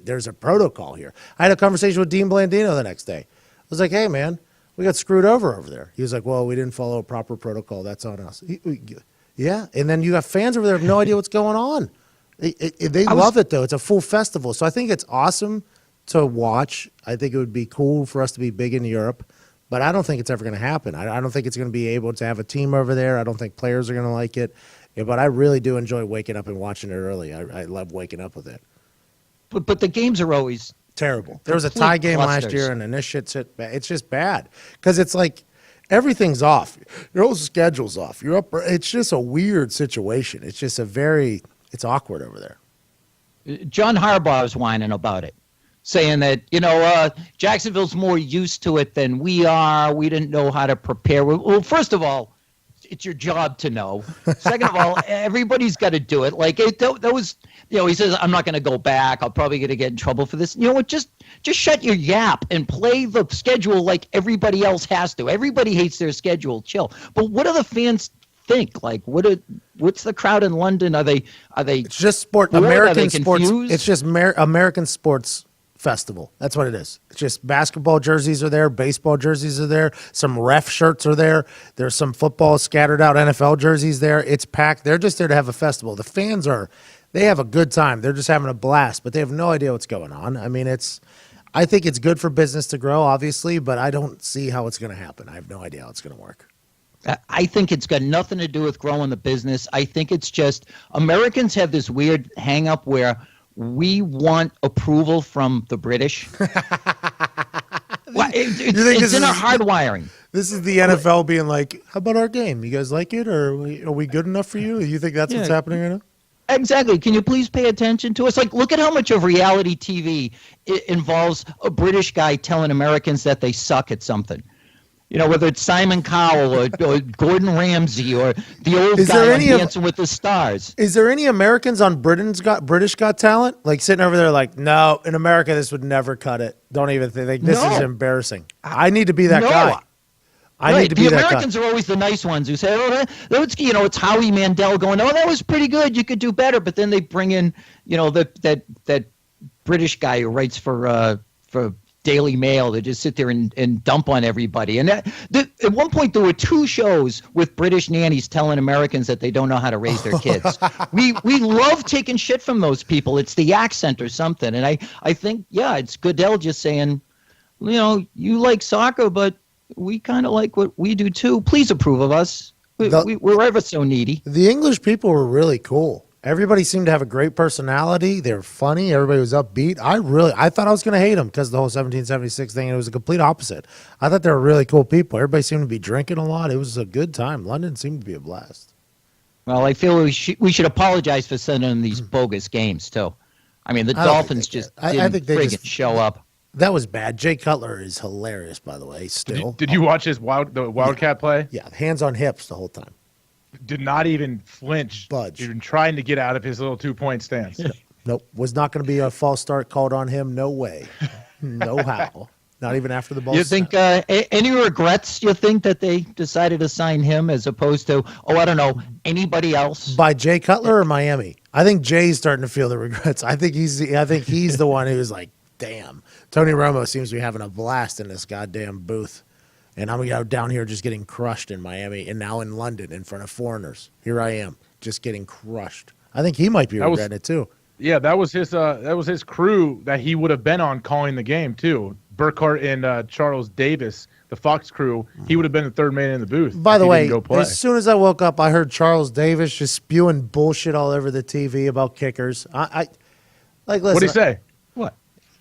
there's a protocol here. I had a conversation with Dean Blandino the next day. I was like, hey, man, we got screwed over there. He was like, well, we didn't follow a proper protocol. That's on us. Yeah, and then you got fans over there who have no idea what's going on. They love it, though. It's a full festival. So I think it's awesome to watch. I think it would be cool for us to be big in Europe, but I don't think it's ever going to happen. I don't think it's going to be able to have a team over there. I don't think players are going to like it. Yeah, but I really do enjoy waking up and watching it early. I love waking up with it. But the games are always terrible. There was a tie game last year, and then this shit's it's just bad because it's like – everything's off. Your whole schedule's off. You're up. It's just a weird situation. It's just it's awkward over there. John Harbaugh was whining about it, saying that, Jacksonville's more used to it than we are. We didn't know how to prepare. Well, first of all, it's your job to know. Second of all, everybody's got to do it. Like that was, he says, I'm not going to go back. I'm probably going to get in trouble for this. You know what? Just shut your yap and play the schedule like everybody else has to. Everybody hates their schedule. Chill. But what do the fans think? Like, what's the crowd in London? Are they? It's just sport. Bored? American sports. Confused? It's just American sports festival. That's what it is. It's just basketball jerseys are there, baseball jerseys are there, some ref shirts are there. There's some football scattered out NFL jerseys there. It's packed. They're just there to have a festival. The fans they have a good time. They're just having a blast, but they have no idea what's going on. I mean, I think it's good for business to grow, obviously, but I don't see how it's going to happen. I have no idea how it's going to work. I think it's got nothing to do with growing the business. I think it's just Americans have this weird hang up where we want approval from the British. It's in our hardwiring. This is the NFL being like, how about our game? You guys like it? Or are we good enough for you? You think that's what's happening right now? Exactly. Can you please pay attention to us? Like, look at how much of reality TV involves a British guy telling Americans that they suck at something. whether it's Simon Cowell or Gordon Ramsay or the old guy on Dancing with the Stars. Is there any Americans on British Got Talent? Like sitting over there like, no, in America this would never cut it. Don't even think this is embarrassing. I need to be that guy. I need to be that guy. The Americans are always the nice ones who say, it's Howie Mandel going, oh, that was pretty good. You could do better. But then they bring in, that British guy who writes for Daily Mail. They just sit there and dump on everybody. And at one point, there were 2 shows with British nannies telling Americans that they don't know how to raise their kids. We love taking shit from those people. It's the accent or something. And I think, it's Goodell just saying, you like soccer, but we kind of like what we do too. Please approve of us. We're ever so needy. The English people were really cool. Everybody seemed to have a great personality. They were funny. Everybody was upbeat. I thought I was going to hate them because of the whole 1776 thing. And it was a complete opposite. I thought they were really cool people. Everybody seemed to be drinking a lot. It was a good time. London seemed to be a blast. Well, I feel we should apologize for sending them these bogus games too. I mean, the Dolphins just didn't show up. That was bad. Jay Cutler is hilarious, by the way. Still, did you watch his Wildcat play? Yeah, hands on hips the whole time. Did not even flinch, budge, even trying to get out of his little 2-point stance. Nope, was not going to be a false start called on him. No way, no how. Not even after the ball. You think any regrets? You think that they decided to sign him as opposed to I don't know, anybody else? By Jay Cutler or Miami? I think Jay's starting to feel the regrets. I think he's the one who's like, damn, Tony Romo seems to be having a blast in this goddamn booth. And I'm down here just getting crushed in Miami and now in London in front of foreigners. Here I am, just getting crushed. I think he might be regretting it too. Yeah, that was his crew that he would have been on calling the game too. Burkhart and Charles Davis, the Fox crew. He would have been the third man in the booth. By the way, as soon as I woke up, I heard Charles Davis just spewing bullshit all over the TV about kickers. Listen. What did he say? What?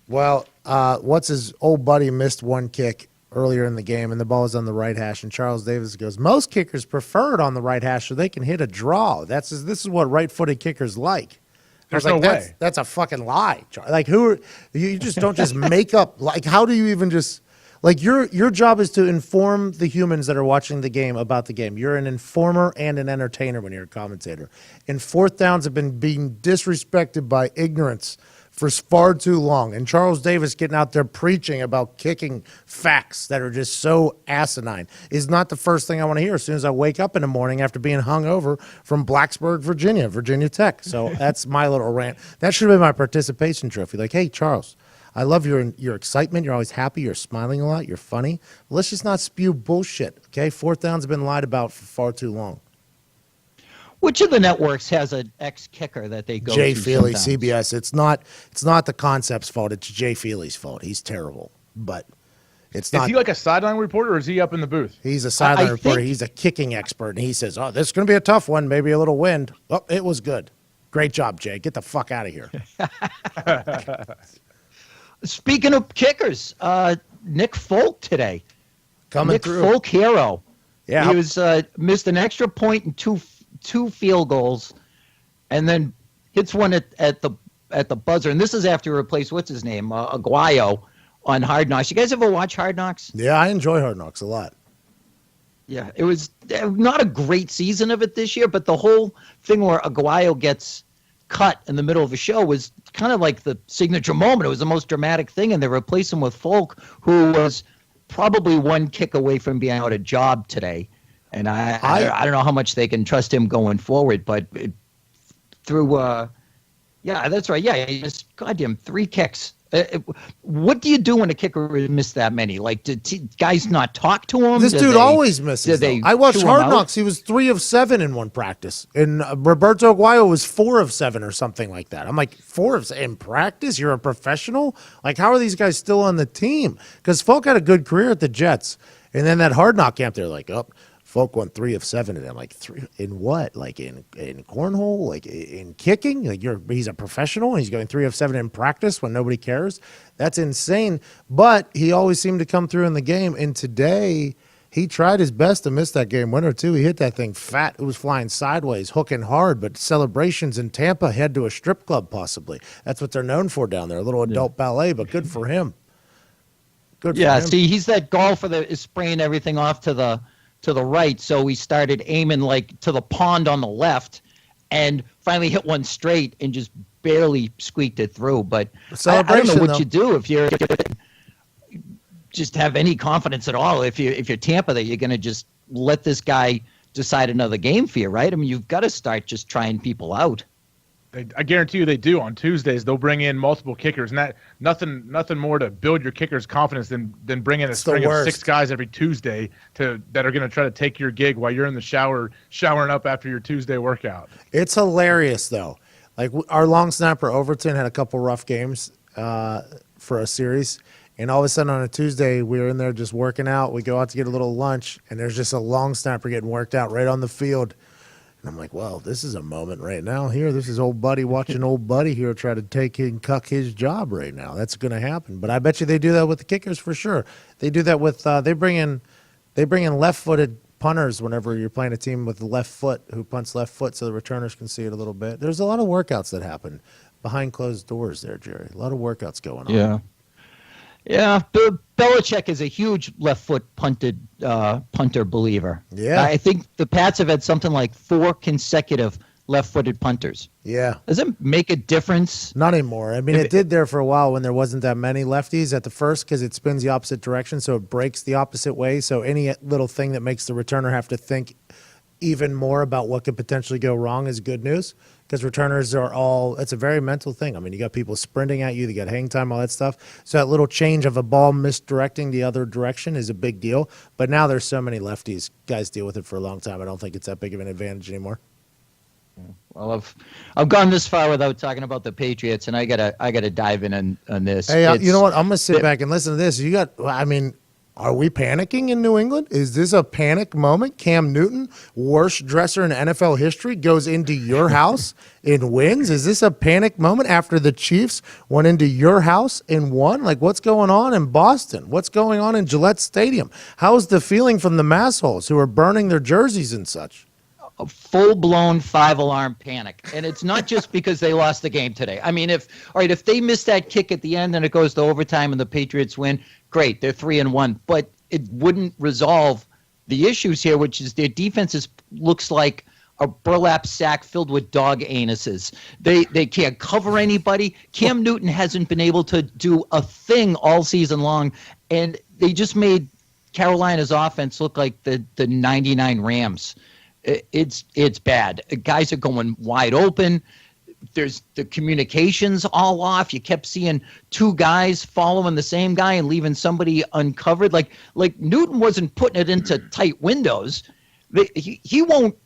Well, what's his old buddy missed one kick earlier in the game, and the ball was on the right hash, and Charles Davis goes, most kickers prefer it on the right hash so they can hit a draw. This is what right-footed kickers like. There's no way. That's a fucking lie. Like, you just don't just make up, like, how do you even just, like, your job is to inform the humans that are watching the game about the game. You're an informer and an entertainer when you're a commentator. And fourth downs have been being disrespected by ignorance for far too long. And Charles Davis getting out there preaching about kicking facts that are just so asinine is not the first thing I want to hear as soon as I wake up in the morning after being hung over from Blacksburg, Virginia Tech. So that's my little rant. That should have been my participation trophy. Like, hey, Charles, I love your excitement. You're always happy. You're smiling a lot. You're funny. Let's just not spew bullshit, okay? Fourth downs have been lied about for far too long. Which of the networks has an ex-kicker that they go Jay to Feely, sometimes? CBS. It's not the concept's fault. It's Jay Feely's fault. He's terrible, but it's not. Is he like a sideline reporter, or is he up in the booth? He's a sideline reporter. He's a kicking expert, and he says, "Oh, this is going to be a tough one. Maybe a little wind. Oh, it was good. Great job, Jay. Get the fuck out of here." Speaking of kickers, Nick Folk today. Coming through. Nick Folk hero. Yeah, he was missed an extra point and two field goals, and then hits one at the buzzer. And this is after he replaced what's his name, Aguayo, on Hard Knocks. You guys ever watch Hard Knocks? Yeah, I enjoy Hard Knocks a lot. Yeah, it was not a great season of it this year, but the whole thing where Aguayo gets cut in the middle of a show was kind of like the signature moment. It was the most dramatic thing, and they replaced him with Folk, who was probably one kick away from being out a job today. And I don't know how much they can trust him going forward, but yeah, that's right. Yeah, he missed, goddamn, 3 kicks. What do you do when a kicker missed that many? Like, did guys not talk to him? This dude always misses. I watched Hard Knocks. He was 3 of 7 in one practice. And Roberto Aguayo was 4 of 7 or something like that. I'm like, 4 of 7 in practice? You're a professional? Like, how are these guys still on the team? Because Folk had a good career at the Jets. And then that Hard Knock camp, they're like, oh, Folk won 3 of 7, and I'm like, 3 in what? Like in cornhole? Like in kicking? Like he's a professional and he's going 3 of 7 in practice when nobody cares? That's insane. But he always seemed to come through in the game. And today he tried his best to miss that game winner too. He hit that thing fat. It was flying sideways, hooking hard. But celebrations in Tampa head to a strip club possibly. That's what they're known for down there. A little adult ballet, but good for him. Good for Yeah, him. see, he's that golfer that is spraying everything off to the right. So he started aiming like to the pond on the left, and finally hit one straight and just barely squeaked it through. But I don't know what you do if you're just have any confidence at all. If you're Tampa, that you're going to just let this guy decide another game for you, right? I mean, you've got to start just trying people out. I guarantee you they do. On Tuesdays, they'll bring in multiple kickers, and that nothing more to build your kicker's confidence than bring in a string of 6 guys every Tuesday that are going to try to take your gig while you're in the shower showering up after your Tuesday workout. It's hilarious though. Like our long snapper Overton had a couple rough games for a series, and all of a sudden on a Tuesday we were in there just working out. We go out to get a little lunch, and there's just a long snapper getting worked out right on the field. And I'm like, well, this is a moment right now here. This is old buddy watching old buddy here try to take and cuck his job right now. That's going to happen. But I bet you they do that with the kickers for sure. They do that with they bring in left-footed punters whenever you're playing a team with the left foot who punts left foot so the returners can see it a little bit. There's a lot of workouts that happen behind closed doors there, Jerry. A lot of workouts going on. Yeah. Yeah, Belichick is a huge left-foot punter believer. Yeah. I think the Pats have had something like 4 consecutive left-footed punters. Yeah. Does it make a difference? Not anymore. I mean, it did there for a while when there wasn't that many lefties at the first because it spins the opposite direction, so it breaks the opposite way. So any little thing that makes the returner have to think even more about what could potentially go wrong is good news because returners are all – it's a very mental thing. I mean, you got people sprinting at you. They got hang time, all that stuff. So that little change of a ball misdirecting the other direction is a big deal. But now there's so many lefties. Guys deal with it for a long time. I don't think it's that big of an advantage anymore. Well, I've gone this far without talking about the Patriots, and I gotta dive in on this. Hey, you know what? I'm gonna sit back and listen to this. Are we panicking in New England? Is this a panic moment? Cam Newton, worst dresser in NFL history, goes into your house and wins? Is this a panic moment after the Chiefs went into your house and won? Like, what's going on in Boston? What's going on in Gillette Stadium? How's the feeling from the massholes who are burning their jerseys and such? A full-blown 5-alarm panic, and it's not just because they lost the game today. I mean, if they miss that kick at the end and it goes to overtime and the Patriots win, great, they're 3-1. But it wouldn't resolve the issues here, which is their defense looks like a burlap sack filled with dog anuses. They can't cover anybody. Cam Newton hasn't been able to do a thing all season long, and they just made Carolina's offense look like the 99 Rams. It's bad. Guys are going wide open. There's the communications all off. You kept seeing 2 guys following the same guy and leaving somebody uncovered. Like Newton wasn't putting it into tight windows. He won't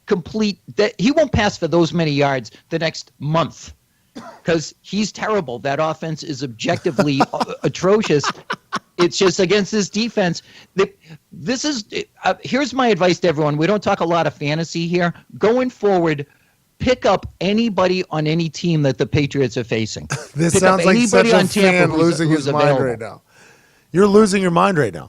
complete that. He won't pass for those many yards the next month because he's terrible. That offense is objectively atrocious. It's just against this defense. This is here's my advice to everyone. We don't talk a lot of fantasy here. Going forward, pick up anybody on any team that the Patriots are facing. This pick sounds like such a fan who's losing his mind available. right now. You're losing your mind right now.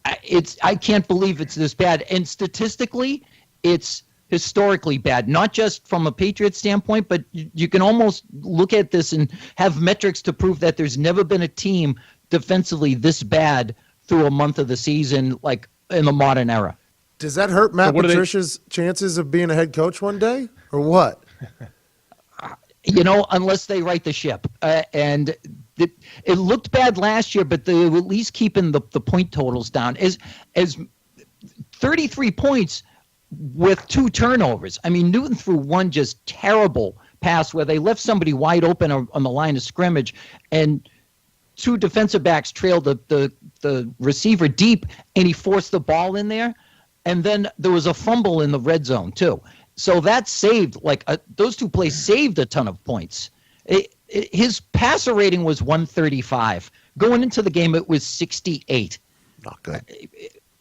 I can't believe it's this bad. And statistically, it's historically bad, not just from a Patriot standpoint, but you can almost look at this and have metrics to prove that there's never been a team defensively this bad through a month of the season, like in the modern era. Does that hurt Matt Patricia's chances of being a head coach one day, or what? Unless they right the ship. And it looked bad last year, but they were at least keeping the point totals down. As 33 points with 2 turnovers. I mean, Newton threw one just terrible pass where they left somebody wide open on the line of scrimmage, and 2 defensive backs trailed the receiver deep, and he forced the ball in there. And then there was a fumble in the red zone, too. So that saved, those 2 plays saved a ton of points. His passer rating was 135. Going into the game, it was 68. Not good.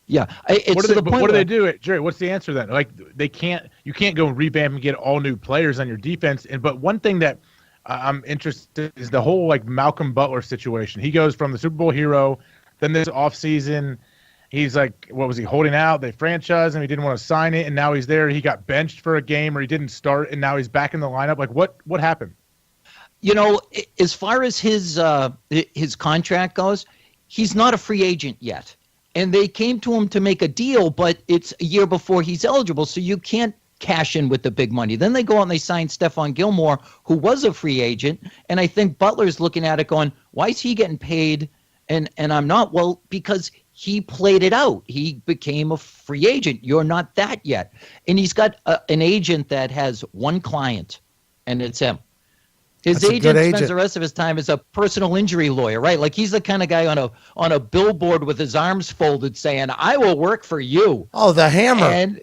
Yeah. What do they do, Jerry? What's the answer then? Like, you can't go revamp and get all new players on your defense. But one thing that I'm interested in is the whole Malcolm Butler situation. He goes from the Super Bowl hero, then this offseason, he's what was he holding out? They franchised him. He didn't want to sign it, and now he's there. He got benched for a game, or he didn't start, and now he's back in the lineup. What happened? As far as his contract goes, he's not a free agent yet. And they came to him to make a deal, but it's a year before he's eligible, so you can't cash in with the big money. Then they go out and they sign Stephon Gilmore, who was a free agent, and I think Butler's looking at it going, why is he getting paid and I'm not? Well, because he played it out. He became a free agent. You're not that yet. And he's got an agent that has one client, and it's him. His agent spends the rest of his time as a personal injury lawyer, right? Like he's the kind of guy on a billboard with his arms folded saying, I will work for you. Oh, the Hammer. And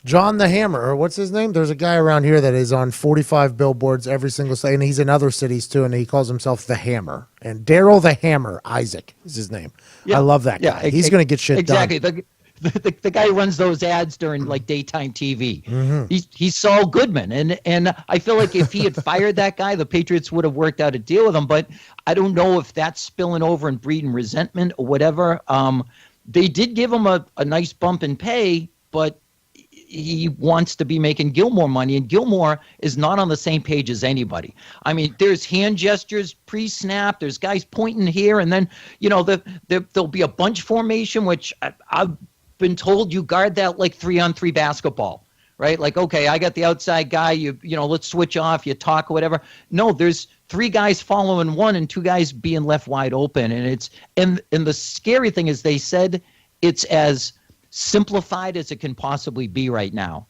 John the Hammer, or what's his name? There's a guy around here that is on 45 billboards every single day, and he's in other cities too, and he calls himself the Hammer. And Daryl the Hammer Isaac is his name. Yeah. I love that guy. He's going to get shit done. Exactly. The guy who runs those ads during like daytime TV. Mm-hmm. He's Saul Goodman, and I feel like if he had fired that guy, the Patriots would have worked out a deal with him. But I don't know if that's spilling over and breeding resentment or whatever. They did give him a nice bump in pay, but he wants to be making Gilmore money, and Gilmore is not on the same page as anybody. I mean, there's hand gestures pre-snap. There's guys pointing here, and then there'll be a bunch formation, which I've been told you guard that like 3-on-3 basketball, right? Like, okay, I got the outside guy, you know, let's switch off, you talk or whatever. No, there's 3 guys following one and 2 guys being left wide open. And the scary thing is they said it's as simplified as it can possibly be right now.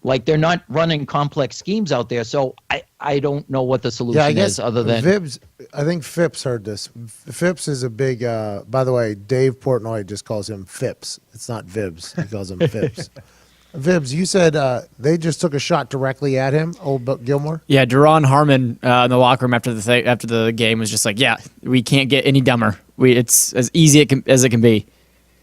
Like they're not running complex schemes out there. So I don't know what the solution is other than Vibs. I think Phipps heard this. Phipps is a big, by the way, Dave Portnoy just calls him Phipps. It's not Vibs. He calls him Phipps. Vibs, you said they just took a shot directly at him, old Gilmore? Yeah, Deron Harmon in the locker room after the game was just like, yeah, we can't get any dumber. It's as easy as it can be.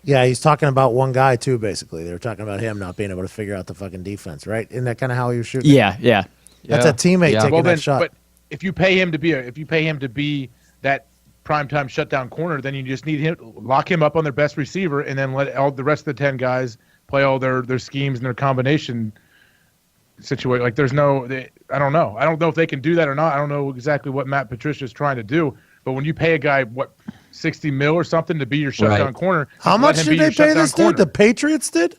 Yeah, he's talking about one guy too. Basically, they were talking about him not being able to figure out the fucking defense, right? Isn't that kind of how he was shooting? Yeah. That's a teammate taking that shot. But if you pay him to be that primetime shutdown corner, then you just need him lock him up on their best receiver, and then let all the rest of the 10 guys play all their schemes and their combination situation. Like I don't know. I don't know if they can do that or not. I don't know exactly what Matt Patricia is trying to do. But when you pay a guy $60 million or something to be your shutdown corner. How much did they pay this dude? The Patriots did?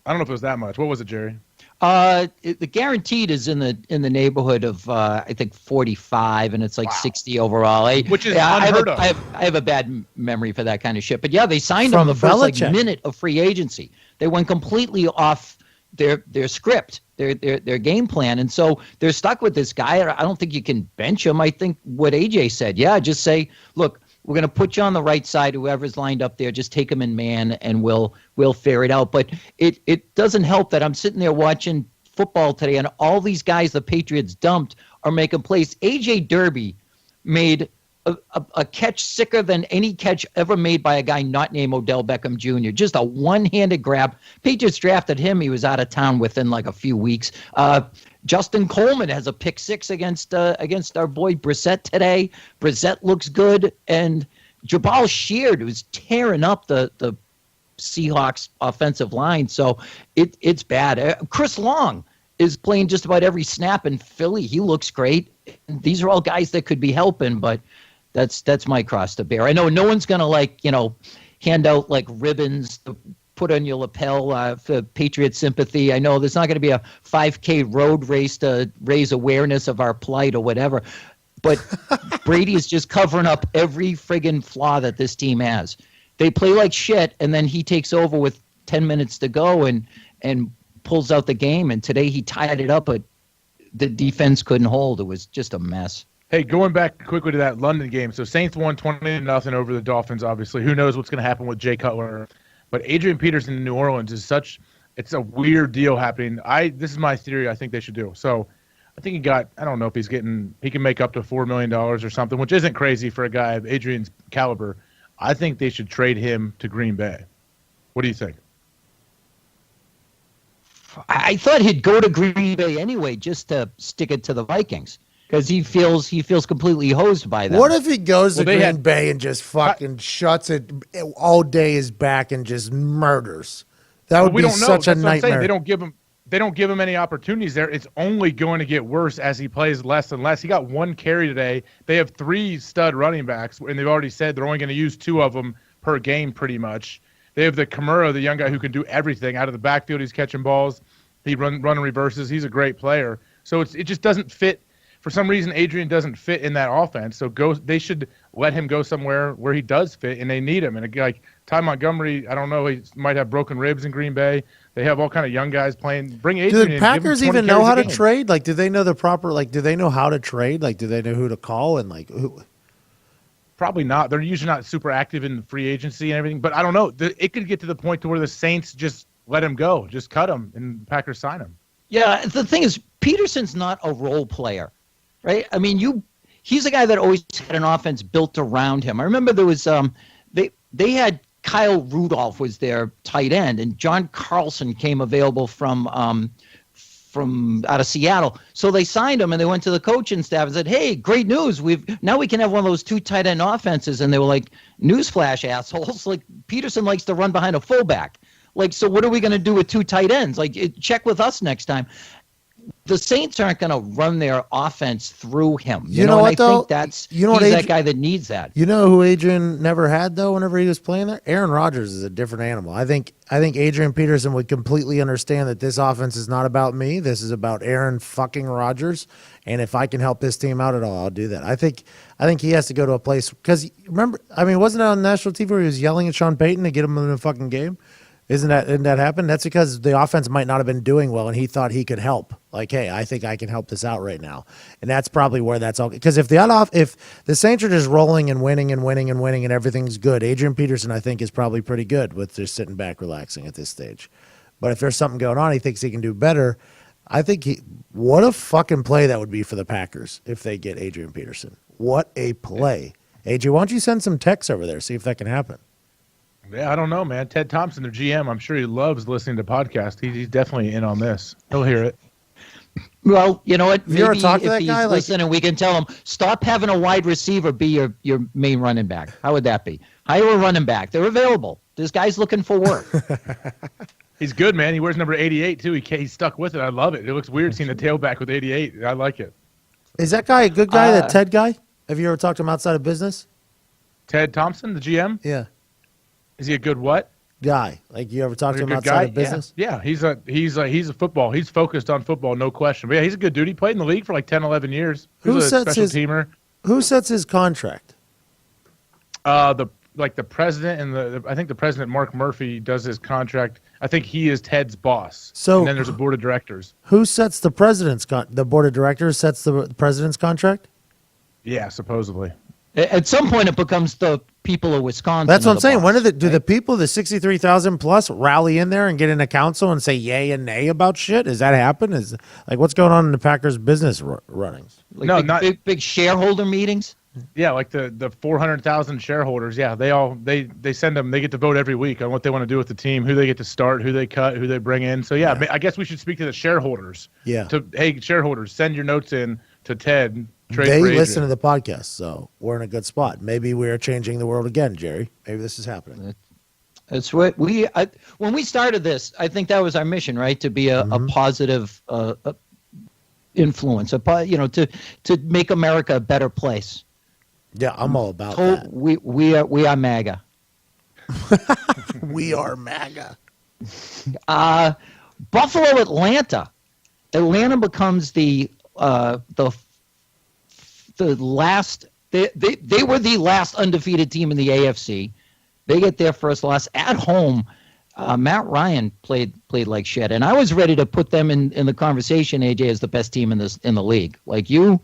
I don't know if it was that much. What was it, Jerry? The guaranteed is in the neighborhood of I think 45, and it's like 60 overall. Which is unheard of. I have a bad memory for that kind of shit. But yeah, they signed him the first minute of free agency. They went completely off their script, their game plan, and so they're stuck with this guy. I don't think you can bench him. I think what AJ said, just say, look, we're going to put you on the right side. Whoever's lined up there, just take him in man, and we'll figure it out. But it doesn't help that I'm sitting there watching football today, and all these guys the Patriots dumped are making plays. AJ Derby made a catch sicker than any catch ever made by a guy not named Odell Beckham Jr. Just a one-handed grab. Patriots drafted him. He was out of town within like a few weeks. Justin Coleman has a pick 6 against our boy Brissett today. Brissett looks good, and Jabal Sheard was tearing up the Seahawks offensive line. So it's bad. Chris Long is playing just about every snap in Philly. He looks great. These are all guys that could be helping, but that's my cross to bear. I know no one's gonna hand out like ribbons to put on your lapel for Patriot sympathy. I know there's not going to be a 5K road race to raise awareness of our plight or whatever, but Brady is just covering up every friggin' flaw that this team has. They play like shit, and then he takes over with 10 minutes to go and pulls out the game. And today he tied it up, but the defense couldn't hold. It was just a mess. Hey, going back quickly to that London game. So Saints won 20-0 over the Dolphins, obviously. Who knows what's going to happen with Jay Cutler. But Adrian Peterson in New Orleans it's a weird deal happening. This is my theory I think they should do. So I think I don't know if he can make up to $4 million or something, which isn't crazy for a guy of Adrian's caliber. I think they should trade him to Green Bay. What do you think? I thought he'd go to Green Bay anyway, just to stick it to the Vikings, because he feels completely hosed by them. What if he goes to Green Bay and just fucking shuts it all day his back and just murders? That would be such a nightmare. They they don't give him any opportunities there, it's only going to get worse as he plays less and less. He got 1 carry today. They have 3 stud running backs, and they've already said they're only going to use 2 of them per game pretty much. They have the Kamara, the young guy who can do everything. Out of the backfield, he's catching balls. He run reverses. He's a great player. So it just doesn't fit. For some reason, Adrian doesn't fit in that offense. So they should let him go somewhere where he does fit, and they need him. And a guy like Ty Montgomery, I don't know, he might have broken ribs in Green Bay. They have all kind of young guys playing. Bring Adrian in. Do the Packers even know how to trade? Like, do they know the proper? Like, do they know how to trade? Like, do they know who to call and like who? Probably not. They're usually not super active in free agency and everything. But I don't know. It could get to the point to where the Saints just let him go, just cut him, and the Packers sign him. Yeah, the thing is, Peterson's not a role player, right? I mean, he's a guy that always had an offense built around him. I remember there was they had Kyle Rudolph was their tight end, and John Carlson came available from out of Seattle. So they signed him, and they went to the coaching staff and said, "Hey, great news! Now we can have one of those 2 tight end offenses." And they were like, "Newsflash, assholes! Like Peterson likes to run behind a fullback. Like, so what are we going to do with 2 tight ends? Like, check with us next time." The Saints aren't going to run their offense through him. You know what, though? I think he's that guy that needs that. You know who Adrian never had, though, whenever he was playing there? Aaron Rodgers is a different animal. I think Adrian Peterson would completely understand that this offense is not about me. This is about Aaron fucking Rodgers. And if I can help this team out at all, I'll do that. I think he has to go to a place because, remember, I mean, wasn't it on national TV where he was yelling at Sean Payton to get him in the fucking game? Didn't that happen? That's because the offense might not have been doing well, and he thought he could help. Like, hey, I think I can help this out right now, and that's probably where that's all. Because if the Saints are just rolling and winning and winning and winning and everything's good, Adrian Peterson I think is probably pretty good with just sitting back relaxing at this stage. But if there's something going on, he thinks he can do better. I think what a fucking play that would be for the Packers if they get Adrian Peterson. What a play, AJ. Why don't you send some texts over there, see if that can happen. Yeah, I don't know, man. Ted Thompson, their GM, I'm sure he loves listening to podcasts. He's definitely in on this. He'll hear it. Well, you know what? Maybe you ever talk to that he's guy? Listening, we can tell him, stop having a wide receiver be your main running back. How would that be? Hire a running back. They're available. This guy's looking for work. He's good, man. He wears number 88, too. He's stuck with it. I love it. It looks weird seeing the tailback with 88. I like it. Is that guy a good guy, that Ted guy? Have you ever talked to him outside of business? Ted Thompson, the GM? Yeah. Is he a good what? Guy. Like, you ever talk to him outside of business? Yeah. He's a football. He's focused on football, no question. But yeah, he's a good dude. He played in the league for like 10, 11 years. Who sets his contract? The president and I think the president, Mark Murphy, does his contract. I think he is Ted's boss. So, and then there's a board of directors. Who sets the president's the board of directors sets the president's contract? Yeah, supposedly. At some point, it becomes the people of Wisconsin. That's what I'm saying. When do the people, the 63,000 plus, rally in there and get in a council and say yay and nay about shit? Does that happen? Is like what's going on in the Packers business runnings? Like big shareholder meetings. Yeah, like the 400,000 shareholders. Yeah, they send them. They get to vote every week on what they want to do with the team, who they get to start, who they cut, who they bring in. So yeah. I guess we should speak to the shareholders. Yeah. Hey, shareholders, send your notes in to Ted. They listen to the podcast, so we're in a good spot. Maybe we're changing the world again, Jerry. Maybe this is happening. That's what when we started this, I think that was our mission, right? To be a positive influence, to make America a better place. Yeah, I'm all about that. We are MAGA. We are MAGA. Buffalo, Atlanta. Atlanta becomes the last. They were the last undefeated team in the AFC. They get their first loss at home. Matt Ryan played like shit, and I was ready to put them in the conversation, AJ, as the best team in the league. Like you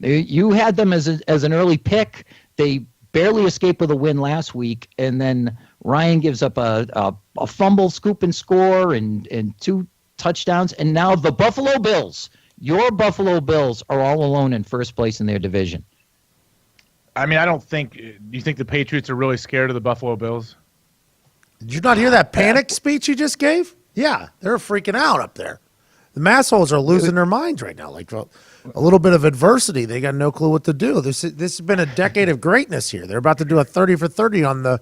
had them as an early pick. They barely escaped with a win last week, and then Ryan gives up a fumble, scoop and score, and 2 touchdowns, and now the Buffalo Bills. Your Buffalo Bills are all alone in first place in their division. I mean, I don't think. Do you think the Patriots are really scared of the Buffalo Bills? Did you not hear that panic speech he just gave? Yeah, they're freaking out up there. The massholes are losing their minds right now. Like a little bit of adversity, they got no clue what to do. This has been a decade of greatness here. They're about to do a 30 for 30 on the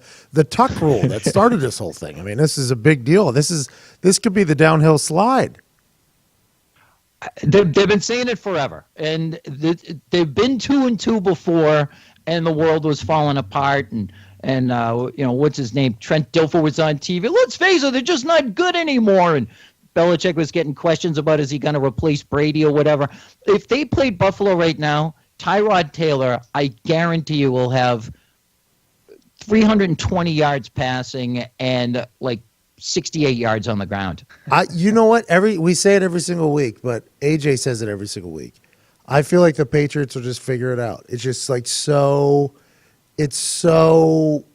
tuck rule that started this whole thing. I mean, this is a big deal. This could be the downhill slide. They've been saying it forever, and they've been 2-2 before, and the world was falling apart, and what's his name? Trent Dilfer was on TV. Let's face it, they're just not good anymore. And Belichick was getting questions about, is he going to replace Brady or whatever. If they played Buffalo right now, Tyrod Taylor, I guarantee you, will have 320 yards passing and like 68 yards on the ground. You know what? We say it every single week, but AJ says it every single week. I feel like the Patriots will just figure it out. It's just like it's so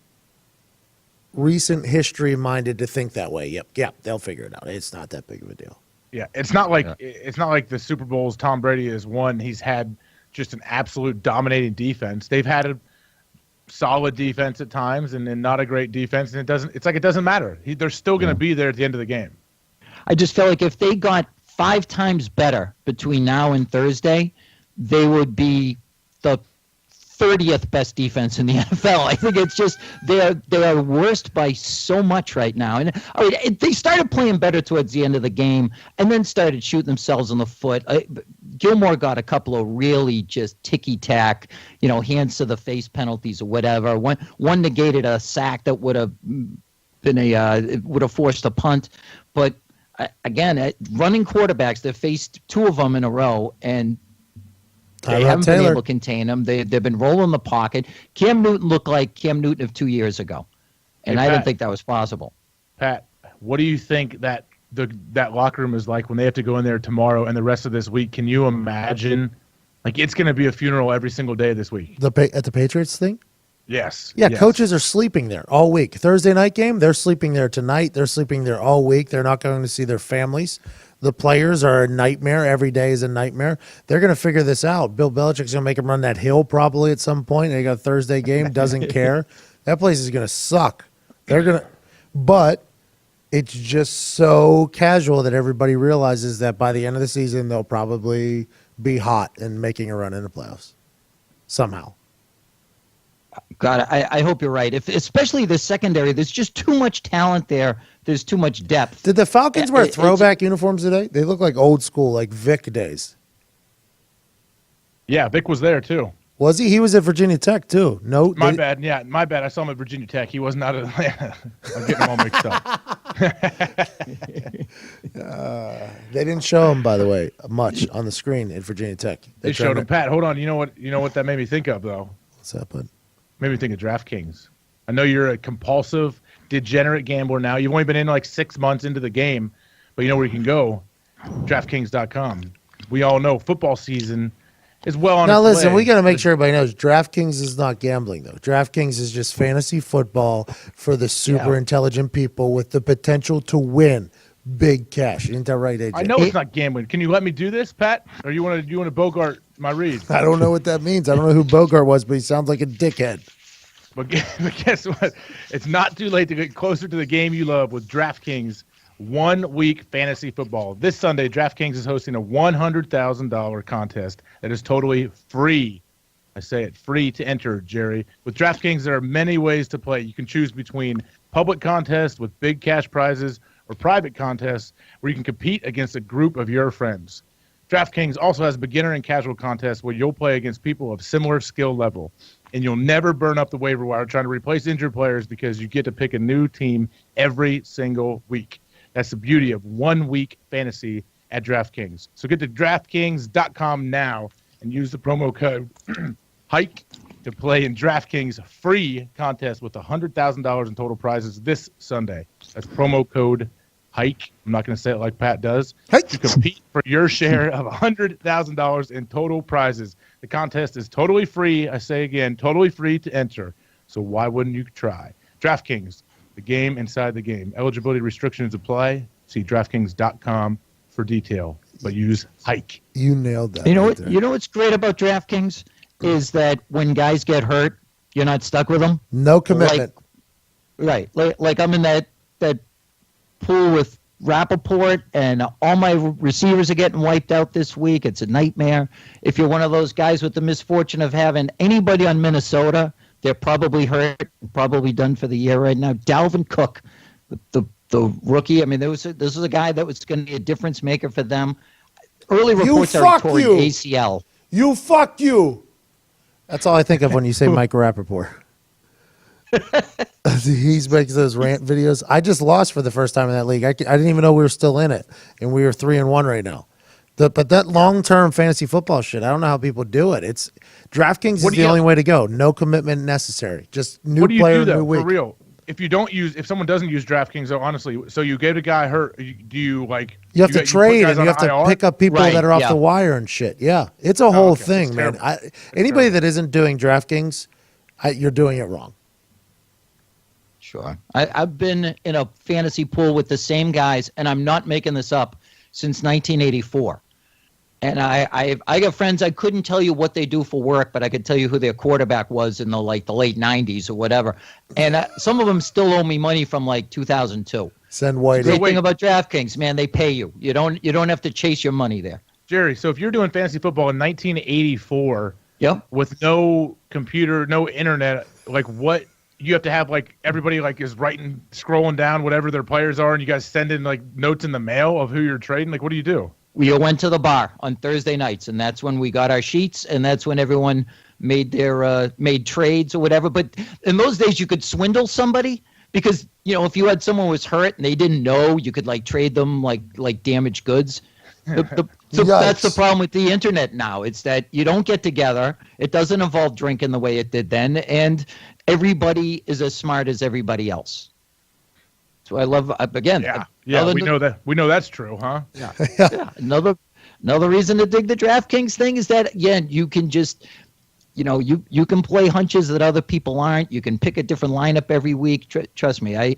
recent history minded to think that way. Yep, they'll figure it out. It's not that big of a deal. Yeah, it's not like the Super Bowls Tom Brady has won. He's had just an absolute dominating defense. They've had a solid defense at times and not a great defense, and it doesn't matter. They're still going to be there at the end of the game. I just felt like if they got 5 times better between now and Thursday, they would be the 30th best defense in the NFL. I think it's just they are worst by so much right now. And they started playing better towards the end of the game and then started shooting themselves in the foot. Gilmore got a couple of really just ticky-tack, hands to the face penalties or whatever. One negated a sack that would have forced a punt. But again, running quarterbacks, they've faced 2 of them in a row, and they haven't been able to contain them. They've been rolling the pocket. Cam Newton looked like Cam Newton of 2 years ago, and I didn't think that was possible. Pat, what do you think that locker room is like when they have to go in there tomorrow and the rest of this week? Can you imagine? Like, it's going to be a funeral every single day this week. At the Patriots thing? Yes. Yeah, yes. Coaches are sleeping there all week. Thursday night game, they're sleeping there tonight. They're sleeping there all week. They're not going to see their families. The players are a nightmare. Every day is a nightmare. They're going to figure this out. Bill Belichick's going to make them run that hill probably at some point. They got a Thursday game, doesn't care. That place is going to suck. But it's just so casual that everybody realizes that by the end of the season, they'll probably be hot and making a run in the playoffs somehow. God, I hope you're right. Especially the secondary, there's just too much talent there. There's too much depth. Did the Falcons wear throwback uniforms today? They look like old school, like Vic days. Yeah, Vic was there too. Was he? He was at Virginia Tech too. No, my bad. Yeah, my bad. I saw him at Virginia Tech. He was not at Atlanta. I'm getting them all mixed up. They didn't show him, by the way, much on the screen at Virginia Tech. They showed him. Pat, hold on. You know what that made me think of though? What's that, bud? Made me think of DraftKings. I know you're a compulsive, degenerate gambler now. You've only been in like 6 months into the game, but you know where you can go? DraftKings.com. We all know football season is well on its way. Now listen, we got to make sure everybody knows DraftKings is not gambling though. DraftKings is just fantasy football for the super intelligent people with the potential to win big cash. Isn't that right, AJ? I know it's not gambling. Can you let me do this, Pat? Or you want to Bogart my read? I don't know what that means. I don't know who Bogart was, but he sounds like a dickhead. But guess what? It's not too late to get closer to the game you love with DraftKings 1 week fantasy football. This Sunday, DraftKings is hosting a $100,000 contest that is totally free. I say it, free to enter, Jerry. With DraftKings, there are many ways to play. You can choose between public contests with big cash prizes or private contests where you can compete against a group of your friends. DraftKings also has beginner and casual contests where you'll play against people of similar skill level. And you'll never burn up the waiver wire trying to replace injured players because you get to pick a new team every single week. That's the beauty of 1 week fantasy at DraftKings. So get to DraftKings.com now and use the promo code HIKE to play in DraftKings free contest with $100,000 in total prizes this Sunday. That's promo code HIKE. I'm not going to say it like Pat does. Hike. To compete for your share of $100,000 in total prizes. The contest is totally free. I say again, totally free to enter. So why wouldn't you try? DraftKings, the game inside the game. Eligibility restrictions apply. See DraftKings.com for detail. But use HIKE. You nailed that. You know what's great about DraftKings is that when guys get hurt, you're not stuck with them. No commitment. Like I'm in that pool with Rappaport, and all my receivers are getting wiped out this week. It's a nightmare. If you're one of those guys with the misfortune of having anybody on Minnesota, they're probably hurt, probably done for the year right now. Dalvin Cook, the rookie. I mean, this was a guy that was going to be a difference maker for them. early reports are fuck he tore an you. ACL. You fuck you. That's all I think of when you say Mike Rappaport. He's making those rant videos. I just lost for the first time in that league. I didn't even know we were still in it, and we were 3-1 right now. But that long-term fantasy football shit, I don't know how people do it. It's DraftKings is the only way to go. No commitment necessary. Just new player, new week. For real? If someone doesn't use DraftKings, though, honestly, so you get a guy hurt, do you like? You have to trade, and you have to IR? pick up people that are off the wire and shit. Yeah, it's a whole thing, man. Anybody that isn't doing DraftKings, you're doing it wrong. Sure. I've been in a fantasy pool with the same guys, and I'm not making this up, since 1984. And I got friends, I couldn't tell you what they do for work, but I could tell you who their quarterback was in the late 90s or whatever. And some of them still owe me money from like 2002. Send Whitey. The great thing about DraftKings, man, they pay you. You don't have to chase your money there. Jerry, so if you're doing fantasy football in 1984, with no computer, no internet, like what you have to have, like everybody like is writing, scrolling down whatever their players are, and you guys send in like notes in the mail of who you're trading. Like, what do you do? We went to the bar on Thursday nights, and that's when we got our sheets, and that's when everyone made their made trades or whatever. But in those days, you could swindle somebody because if you had someone was hurt and they didn't know, you could like trade them like damaged goods. So that's the problem with the internet now. It's that you don't get together. It doesn't involve drinking the way it did then, and everybody is as smart as everybody else. So I love again. Yeah, we know that. We know that's true, huh? Yeah. Another reason to dig the DraftKings thing is that again, you can just, you can play hunches that other people aren't. You can pick a different lineup every week. Trust me,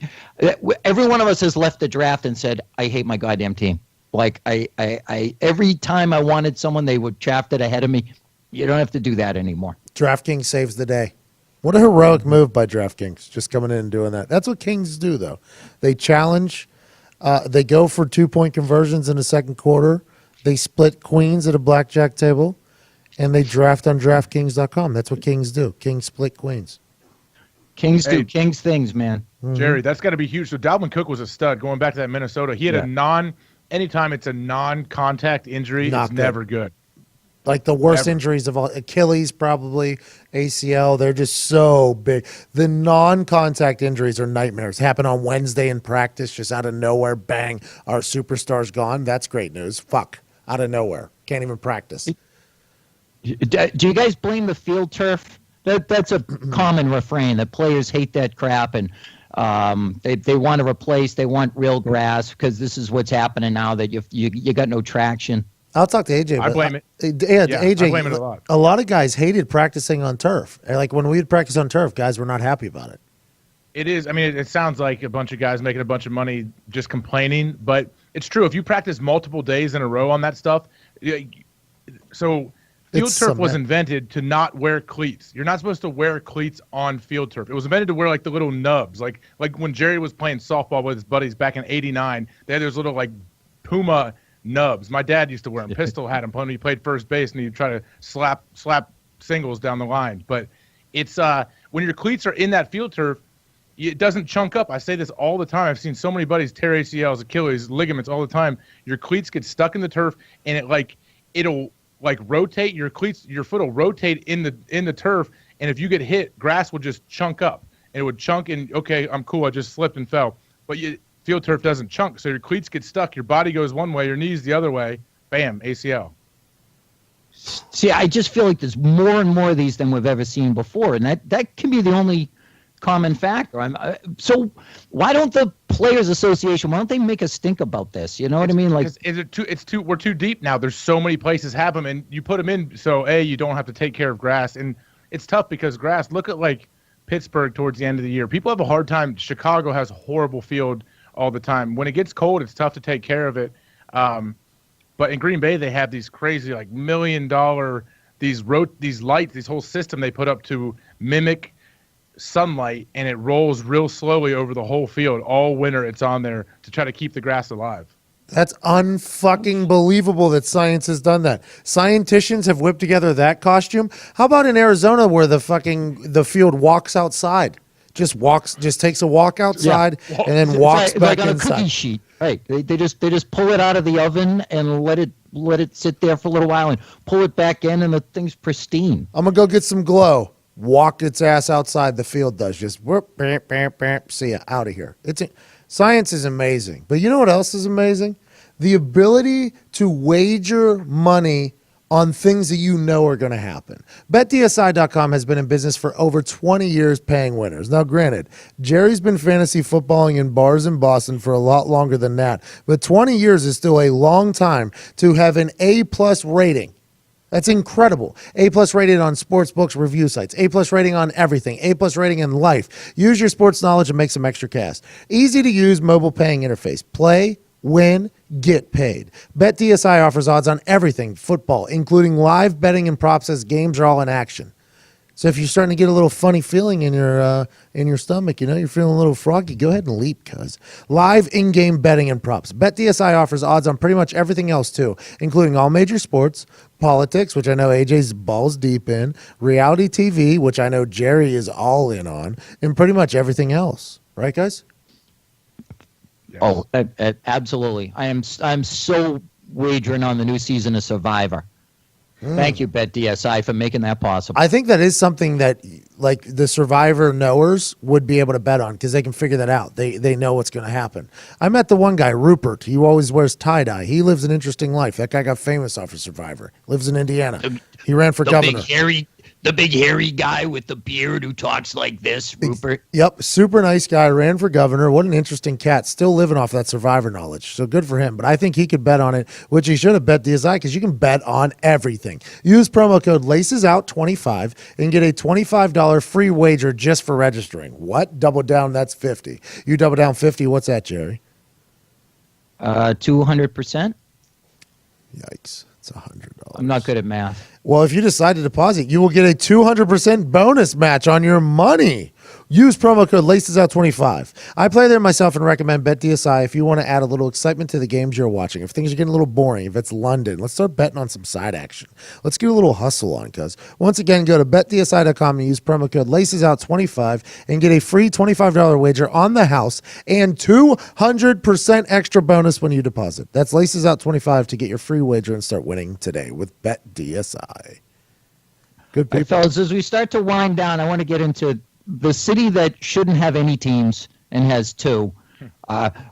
every one of us has left the draft and said, "I hate my goddamn team." Like I every time I wanted someone, they would drafted ahead of me. You don't have to do that anymore. DraftKings saves the day. What a heroic move by DraftKings, just coming in and doing that. That's what Kings do, though. They challenge. They go for 2-point conversions in the second quarter. They split queens at a blackjack table, and they draft on DraftKings.com. That's what Kings do. Kings split queens. Kings do Kings things, man. Jerry, that's got to be huge. So Dalvin Cook was a stud. Going back to that Minnesota, he had anytime it's a non-contact injury, it's never good. Like the worst injuries of all, Achilles probably, ACL, they're just so big. The non-contact injuries are nightmares. Happen on Wednesday in practice, just out of nowhere, bang, our superstar's gone. That's great news. Fuck, out of nowhere. Can't even practice. Do you guys blame the field turf? That's a common refrain, that players hate that crap, and they want to replace, they want real grass, because this is what's happening now, that you got no traction. I'll talk to AJ. I blame it. AJ, I blame it a lot. A lot of guys hated practicing on turf. Like when we would practice on turf, guys were not happy about it. It is. I mean, it sounds like a bunch of guys making a bunch of money just complaining, but it's true. If you practice multiple days in a row on that stuff, so field turf was invented to not wear cleats. You're not supposed to wear cleats on field turf. It was invented to wear like the little nubs, like when Jerry was playing softball with his buddies back in '89. They had those little like Puma nubs. My dad used to wear them. Pistol had them when he played first base, and he'd try to slap singles down the line. But it's when your cleats are in that field turf, it doesn't chunk up. I say this all the time. I've seen so many buddies tear ACLs, Achilles, ligaments all the time. Your cleats get stuck in the turf, and it'll rotate your cleats. Your foot will rotate in the turf, and if you get hit, grass will just chunk up, and it would chunk. And okay, I'm cool. I just slipped and fell. But field turf doesn't chunk, so your cleats get stuck. Your body goes one way, your knees the other way. Bam, ACL. See, I just feel like there's more and more of these than we've ever seen before, and that can be the only common factor. So why don't the Players Association, why don't they make us think about this? You know what I mean? Like, we're too deep now. There's so many places have them, and you put them in so you don't have to take care of grass, and it's tough because grass. Look at like Pittsburgh towards the end of the year. People have a hard time. Chicago has a horrible field all the time. When it gets cold, it's tough to take care of it. But in Green Bay, they have these crazy like $1 million these lights, this whole system they put up to mimic sunlight, and it rolls real slowly over the whole field all winter. It's on there to try to keep the grass alive. That's unfucking believable that science has done that. Scienticians have whipped together that costume. How about in Arizona where the field walks outside? Just takes a walk outside and then walks back like on inside. A cookie sheet. Right. They just pull it out of the oven and let it let it sit there for a little while and pull it back in, and the thing's pristine. I'm going to go get some glow. Walk its ass outside the field does. Just whoop, bam, bam, bam, see ya, out of here. Science is amazing. But you know what else is amazing? The ability to wager money on things that you know are going to happen. BetDSI.com has been in business for over 20 years paying winners. Now, granted, Jerry's been fantasy footballing in bars in Boston for a lot longer than that, but 20 years is still a long time to have an A-plus rating. That's incredible. A-plus rated on sports books review sites. A-plus rating on everything. A-plus rating in life. Use your sports knowledge and make some extra cash. Easy to use mobile paying interface. Play, win, get paid. BetDSI offers odds on everything football, including live betting and props as games are all in action. So if you're starting to get a little funny feeling in your stomach, you're feeling a little froggy, go ahead and leap, cuz. Live in-game betting and props. BetDSI offers odds on pretty much everything else too, including all major sports, politics, which I know AJ's balls deep in, reality TV, which I know Jerry is all in on, and pretty much everything else. Right, guys? Oh, absolutely. I'm so wagering on the new season of Survivor. Thank you, BetDSI, for making that possible. I think that is something that, like, the Survivor knowers would be able to bet on because they can figure that out. They know what's going to happen. I met the one guy, Rupert. He always wears tie-dye. He lives an interesting life. That guy got famous off of Survivor. Lives in Indiana. He ran for governor. The big hairy guy with the beard who talks like this, Rupert. Yep, super nice guy, ran for governor. What an interesting cat. Still living off that Survivor knowledge. So good for him. But I think he could bet on it, which he should have bet DSI because you can bet on everything. Use promo code LACESOUT25 and get a $25 free wager just for registering. What? Double down, that's 50. You double down 50, what's that, Jerry? 200%. Yikes. It's $100. I'm not good at math. Well, if you decide to deposit, you will get a 200% bonus match on your money. Use promo code LACESOUT25. I play there myself and recommend BetDSI if you want to add a little excitement to the games you're watching. If things are getting a little boring, if it's London, let's start betting on some side action. Let's get a little hustle on, cuz. Once again, go to BetDSI.com and use promo code LACESOUT25 and get a free $25 wager on the house and 200% extra bonus when you deposit. That's LACESOUT25 to get your free wager and start winning today with BetDSI. Good people. Hey, fellas, as we start to wind down, I want to get into the city that shouldn't have any teams and has two.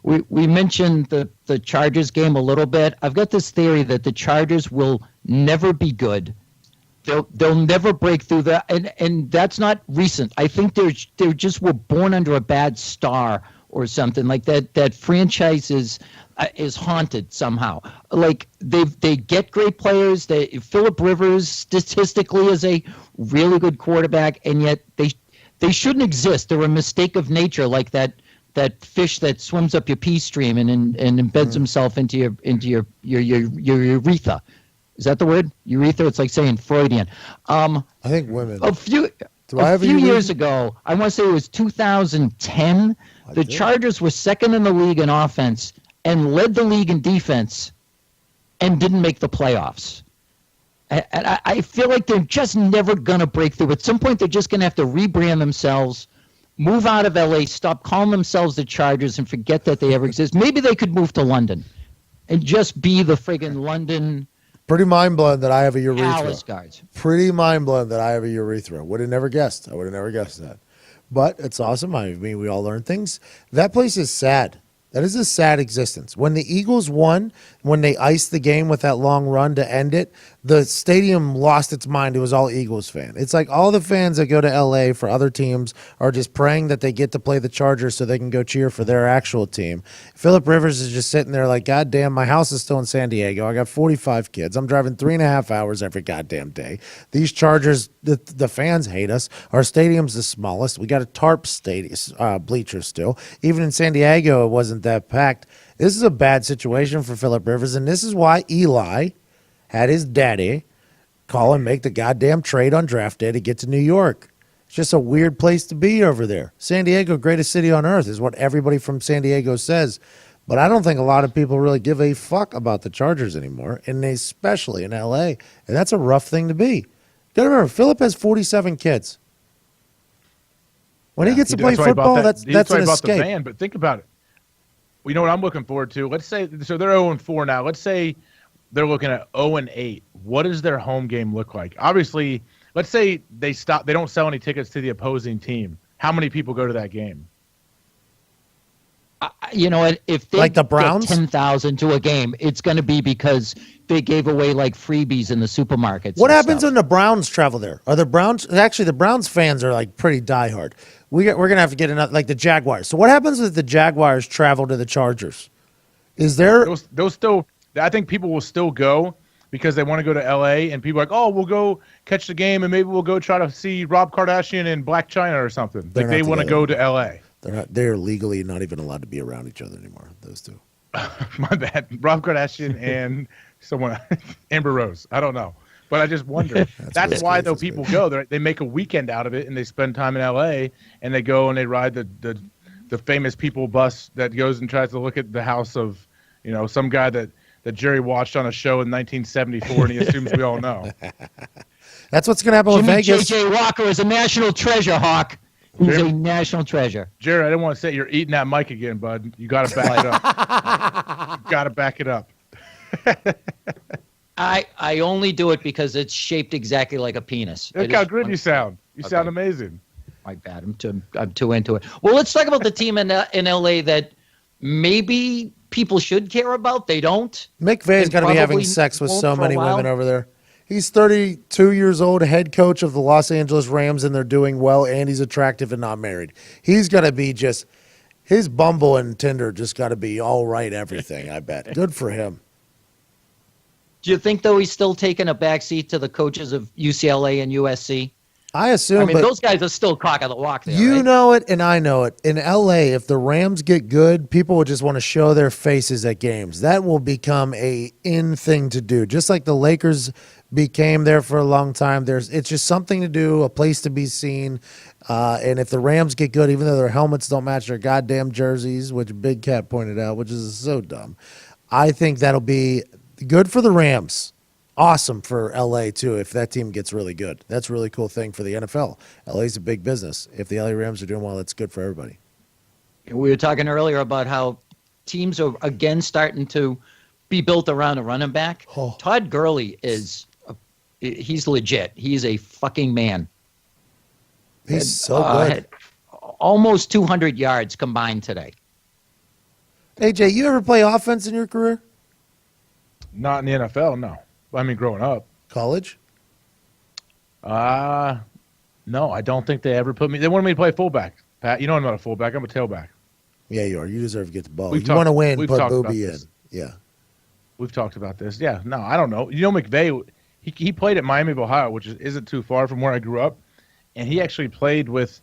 We mentioned the Chargers game a little bit. I've got this theory that the Chargers will never be good. They'll never break through that, and that's not recent. I think they just were born under a bad star or something like that. That franchise is haunted somehow. Like they get great players. Phillip Rivers statistically is a really good quarterback, and yet they shouldn't exist. They're a mistake of nature, like that fish that swims up your pee stream and embeds himself into your urethra. Is that the word? Urethra? It's like saying Freudian. I think women. A few years ago, I want to say it was 2010, the Chargers were second in the league in offense and led the league in defense and didn't make the playoffs. And I feel like they're just never going to break through. At some point, they're just going to have to rebrand themselves, move out of L.A., stop calling themselves the Chargers, and forget that they ever exist. Maybe they could move to London and just be the friggin' London. Pretty mind-blowing that I have a urethra. Alice guards. Pretty mind-blowing that I have a urethra. Would have never guessed. I would have never guessed that. But it's awesome. I mean, we all learn things. That place is sad. That is a sad existence. When the Eagles won, when they iced the game with that long run to end it, the stadium lost its mind. It was all Eagles fan. It's like all the fans that go to L.A. for other teams are just praying that they get to play the Chargers so they can go cheer for their actual team. Phillip Rivers is just sitting there like, God damn, my house is still in San Diego. I got 45 kids. I'm driving 3.5 hours every goddamn day. These Chargers, the fans hate us. Our stadium's the smallest. We got a tarp stadium, bleachers still. Even in San Diego, it wasn't that packed. This is a bad situation for Phillip Rivers, and this is why Eli had his daddy call and make the goddamn trade on draft day to get to New York. It's just a weird place to be over there. San Diego, greatest city on earth, is what everybody from San Diego says. But I don't think a lot of people really give a fuck about the Chargers anymore, and especially in L.A., and that's a rough thing to be. You got to remember, Phillip has 47 kids. When he gets to play football, that's an escape. The van, but think about it. You know what I'm looking forward to? Let's say, so they're 0-4 now. Let's say they're looking at 0-8. What does their home game look like? Obviously, let's say they don't sell any tickets to the opposing team. How many people go to that game? You know what? If they Like the Browns? get 10,000 to a game, it's going to be because they gave away like freebies in the supermarkets. What and happens stuff. when the Browns travel there? Are the Browns actually the Browns fans are like pretty diehard. We're gonna have to get another like the Jaguars. So what happens if the Jaguars travel to the Chargers? Is there Those still? I think people will still go because they want to go to L.A. and people are like, oh, we'll go catch the game and maybe we'll go try to see Rob Kardashian in Black China or something. They're Like they not want to together. go to L.A. they're legally not even allowed to be around each other anymore, those two. My bad. Rob Kardashian and someone, Amber Rose. I don't know. But I just wonder. That's why, though, people go. They make a weekend out of it, and they spend time in L.A., and they go and they ride the famous people bus that goes and tries to look at the house of, some guy that Jerry watched on a show in 1974, and he assumes we all know. That's what's going to happen with Jimmy Vegas. J.J. Walker is a national treasure, Hawk. He's a national treasure. Jerry, I didn't want to say you're eating that mic again, bud. You got to back it up. You got to back it up. I only do it because it's shaped exactly like a penis. Look how good you sound. You sound amazing. My bad. I'm too into it. Well, let's talk about the team in LA that maybe people should care about. They don't. McVay's got to be having probably sex with won't so for a many while. women over there. He's 32 years old, head coach of the Los Angeles Rams, and they're doing well, and he's attractive and not married. He's got to be just – his Bumble and Tinder just got to be all right everything, I bet. Good for him. Do you think, though, he's still taking a backseat to the coaches of UCLA and USC? I assume. I mean, but those guys are still cock of the walk there, you right? know it, and I know it. In L.A., if the Rams get good, people will just want to show their faces at games. That will become a in thing to do. Just like the Lakers became there for a long time. It's just something to do, a place to be seen. And if the Rams get good, even though their helmets don't match their goddamn jerseys, which Big Cat pointed out, which is so dumb, I think that'll be good for the Rams. Awesome for LA too if that team gets really good. That's a really cool thing for the NFL. LA's a big business. If the LA Rams are doing well, that's good for everybody. We were talking earlier about how teams are again starting to be built around a running back. Oh. Todd Gurley he's legit. He's a fucking man. He's so good. Had almost 200 yards combined today. AJ, you ever play offense in your career? Not in the NFL, no. I mean, growing up. College? No, I don't think they ever put me. They wanted me to play fullback. Pat, you know I'm not a fullback. I'm a tailback. Yeah, you are. You deserve to get the ball. We've You want to win, we've put talked about Booby in. this. Yeah. We've talked about this. Yeah, no, I don't know. McVay, he played at Miami of Ohio, which isn't too far from where I grew up, and he actually played with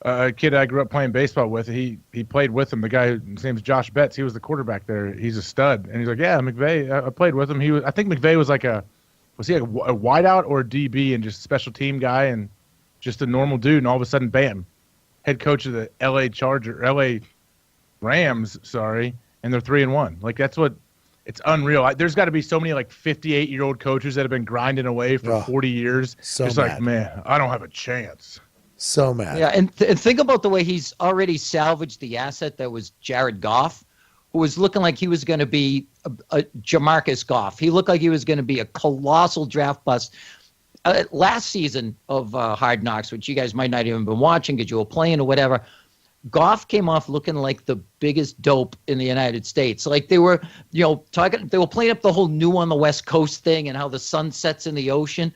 a kid I grew up playing baseball with. He played with him. The guy, his name's Josh Betts. He was the quarterback there. He's a stud, and he's like, yeah, McVay. I played with him. I think McVay was was he a wideout or a DB and just a special team guy and just a normal dude, and all of a sudden, bam, head coach of the LA Rams, and they're 3-1. Like that's what. It's unreal. There's got to be so many 58-year-old coaches that have been grinding away for 40 years. So it's mad. like, man, I don't have a chance. So mad. Yeah, and think about the way he's already salvaged the asset that was Jared Goff, who was looking like he was going to be a Jamarcus Goff. He looked like he was going to be a colossal draft bust. Last season of Hard Knocks, which you guys might not even been watching because you were playing or whatever, Goff came off looking like the biggest dope in the United States. Like they were, talking. They were playing up the whole new on the West Coast thing and how the sun sets in the ocean,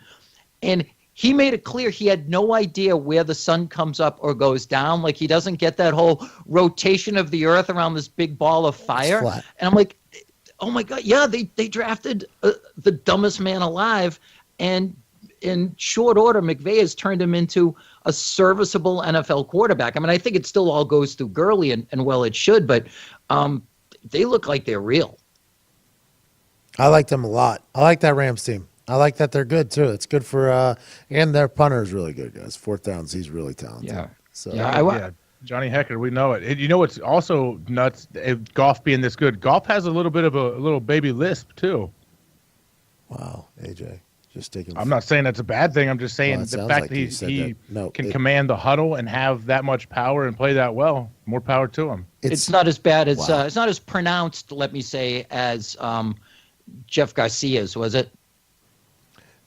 and he made it clear he had no idea where the sun comes up or goes down. Like he doesn't get that whole rotation of the earth around this big ball of fire. Flat. And I'm like, oh my God, yeah, they drafted the dumbest man alive, and in short order, McVay has turned him into a serviceable NFL quarterback. I mean, I think it still all goes through Gurley, and well, it should, but they look like they're real. I like them a lot. I like that Rams team. I like that they're good, too. It's good for and their punter is really good, guys. Fourth downs, he's really talented. Yeah. So Yeah, Johnny Hecker, we know it. You know what's also nuts? Goff being this good. Goff has a little bit of a little baby lisp, too. Wow, AJ. Just taking. I'm not saying that's a bad thing. I'm just saying Well, it the sounds fact like that you said he that. No, can command the huddle and have that much power and play that well. More power to him. It's not as bad as Wow. it's not as pronounced, let me say, as Jeff Garcia's, was it?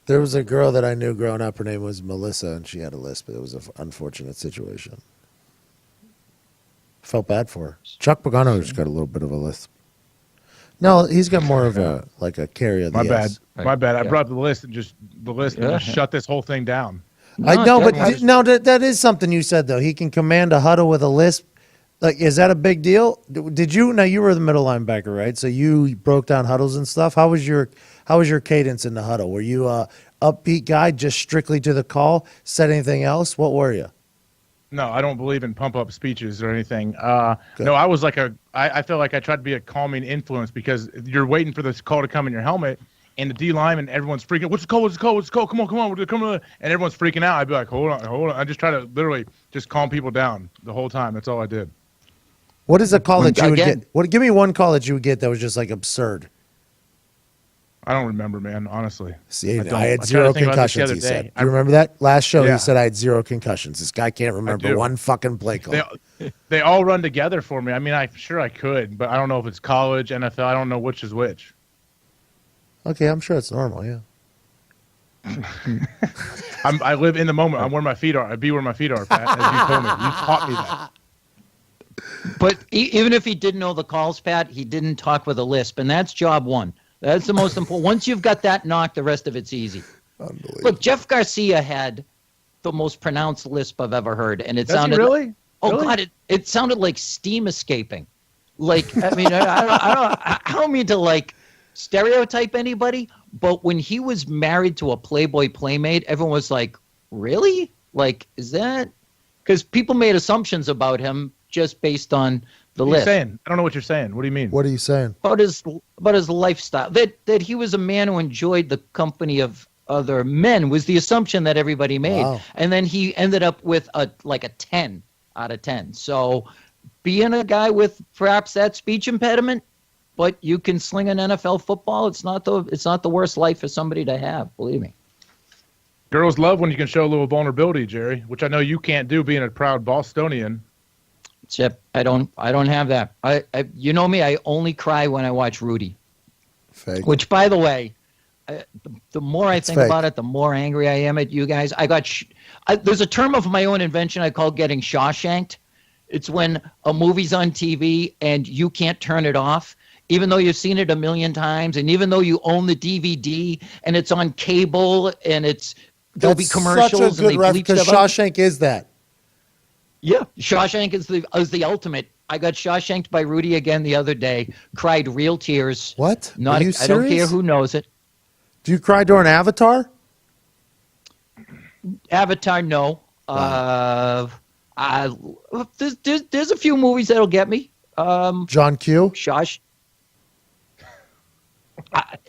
There was a girl that I knew growing up. Her name was Melissa, and she had a lisp. It was an unfortunate situation. Felt bad for her. Chuck Pagano's got a little bit of a lisp. No, he's got more of a carry of the My bad. S. My bad. I brought up the list and just shut this whole thing down. I know, but that is something you said though. He can command a huddle with a lisp. Like, is that a big deal? Did you? Now you were the middle linebacker, right? So you broke down huddles and stuff. How was your cadence in the huddle? Were you a upbeat guy, just strictly to the call? Said anything else? What were you? No, I don't believe in pump up speeches or anything. No, I was I felt like I tried to be a calming influence because you're waiting for this call to come in your helmet, and the D lineman, everyone's freaking. What's the call? What's the call? What's the call? Come on, we're coming. And everyone's freaking out. I'd be like, hold on. I just try to literally just calm people down the whole time. That's all I did. What is a call that you would get? Give me one call that you would get that was just like absurd. I don't remember, man. Honestly, see, I had 0 concussions. He said, "Do you remember that last show?" Yeah. He said I had 0 concussions. This guy can't remember one fucking play call. They all run together for me. I mean, I'm sure I could, but I don't know if it's college, NFL. I don't know which is which. Okay, I'm sure it's normal. Yeah. I live in the moment. I'm where my feet are. I be where my feet are, Pat. As you told me, you taught me that. But even if he didn't know the calls, Pat, he didn't talk with a lisp, and that's job one. That's the most important. Once you've got that knocked, the rest of it's easy. Look, Jeff Garcia had the most pronounced lisp I've ever heard, and it sounded really. Oh really? God, it sounded like steam escaping. Like, I mean, I don't mean to like stereotype anybody, but when he was married to a Playboy playmate, everyone was like, "Really? Like, is that?" Because people made assumptions about him just based on the What are you list. saying? I don't know what you're saying. What do you mean? What are you saying? About his lifestyle. That he was a man who enjoyed the company of other men was the assumption that everybody made. Wow. And then he ended up with a 10 out of 10. So being a guy with perhaps that speech impediment, but you can sling an NFL football, it's not the worst life for somebody to have, believe me. Girls love when you can show a little vulnerability, Jerry, which I know you can't do being a proud Bostonian. Except I don't have that. I you know me, I only cry when I watch Rudy. Fake. Which, by the way, the more I think fake. about it, the more angry I am at you guys. There's a term of my own invention I call getting Shawshanked. It's when a movie's on TV and you can't turn it off, even though you've seen it a million times, and even though you own the DVD and it's on cable and there'll be commercials. Such a good ref because stuff out. Shawshank is that. Yeah, Shawshank is the ultimate. I got Shawshanked by Rudy again the other day. Cried real tears. What? Not. Are you I don't care serious? who knows it. Do you cry during Avatar? Avatar, no. There's a few movies that'll get me. John Q. Shosh. At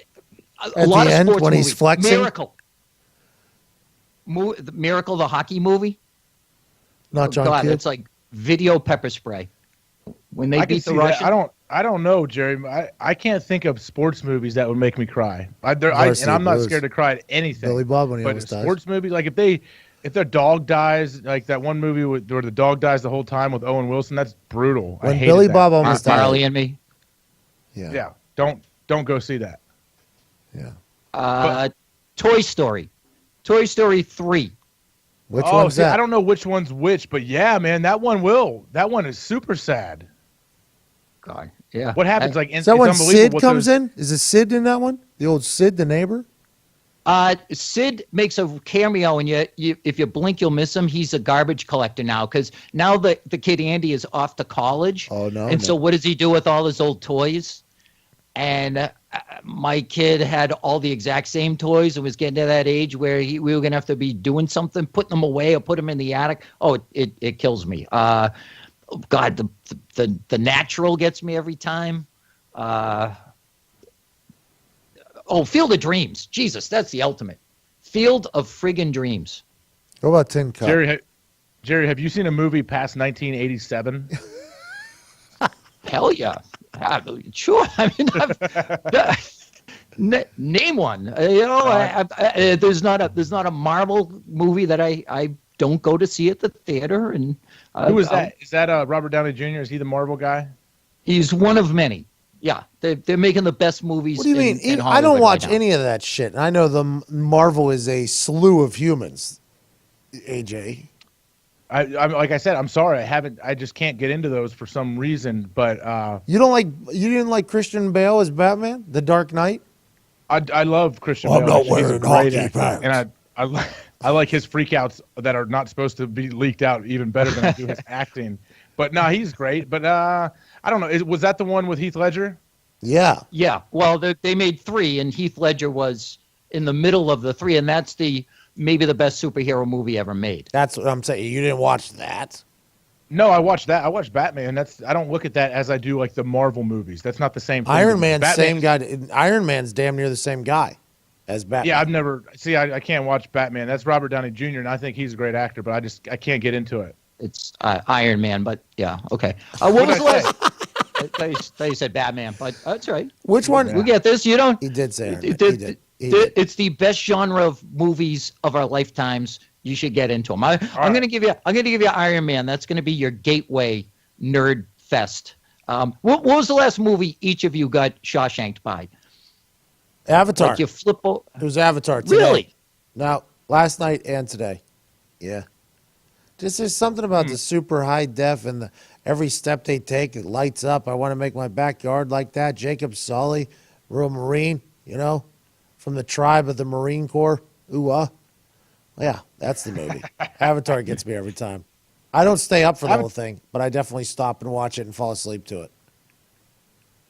the end when he's flexing. Miracle, the hockey movie. Not John God, Q. it's like video pepper spray. When they I can beat the see Russians. that. I don't know, Jerry. I can't think of sports movies that would make me cry. And I'm not scared to cry at anything. Billy Bob when he but almost dies. sports movies, like if their dog dies, like that one movie where the dog dies the whole time with Owen Wilson, that's brutal. When I hated Billy that. Bob almost died. Marley and Me. Yeah. Yeah, don't go see that. Yeah. Toy Story. Toy Story 3. Which one's that? I don't know which one's which, but yeah, man, that one is super sad. God, yeah. What happens? Is that when Sid comes in? Is it Sid in that one? The old Sid, the neighbor? Sid makes a cameo, and if you blink, you'll miss him. He's a garbage collector now, because now the kid Andy is off to college. Oh, no. And so what does he do with all his old toys? And my kid had all the exact same toys and was getting to that age where we were going to have to be doing something, putting them away or put them in the attic. Oh, it kills me. God, the Natural gets me every time. Field of Dreams. Jesus, that's the ultimate. Field of friggin' Dreams. What about Tin Cup? Jerry, have you seen a movie past 1987? Hell yeah. Sure. I mean, name one. There's not a Marvel movie that I don't go to see at the theater. And who is that? Is that Robert Downey Jr.? Is he the Marvel guy? He's one of many. Yeah, they're making the best movies. What do you mean? in I don't Hollywood watch right now. any of that shit. I know the Marvel is a slew of humans. AJ, I'm like I said, I'm sorry, I just can't get into those for some reason. But you didn't like Christian Bale as Batman, The Dark Knight? I love Christian I'm Bale. not Actually, he's a wearing great hockey actor. pants. And I like his freakouts that are not supposed to be leaked out even better than I do his acting. But no, he's great. But I don't know. Was that the one with Heath Ledger? Yeah. Yeah. Well, they made 3, and Heath Ledger was in the middle of the 3, and that's maybe the best superhero movie ever made. That's what I'm saying. You didn't watch that? No, I watched that. I watched Batman. I don't look at that as I do like the Marvel movies. That's not the same thing. Iron Man's same guy. Iron Man's damn near the same guy as Batman. Yeah, I've never I can't watch Batman. That's Robert Downey Jr. and I think he's a great actor, but I can't get into it. It's Iron Man, but yeah, okay. What was the last? I thought you said Batman, but that's right. Which one? We get this. You don't. He did say Iron Man. He did. It's the best genre of movies of our lifetimes. You should get into them. I'm going to give you Iron Man. That's going to be your gateway nerd fest. What was the last movie each of you got Shawshanked by? Avatar. Like you flip. It was Avatar today. Really? No, last night and today. Yeah. Just there's something about the super high def and every step they take, it lights up. I want to make my backyard like that. Jacob Sully, real Marine, from the tribe of the Marine Corps. Ooh, yeah, that's the movie. Avatar gets me every time. I don't stay up for the whole thing, but I definitely stop and watch it and fall asleep to it.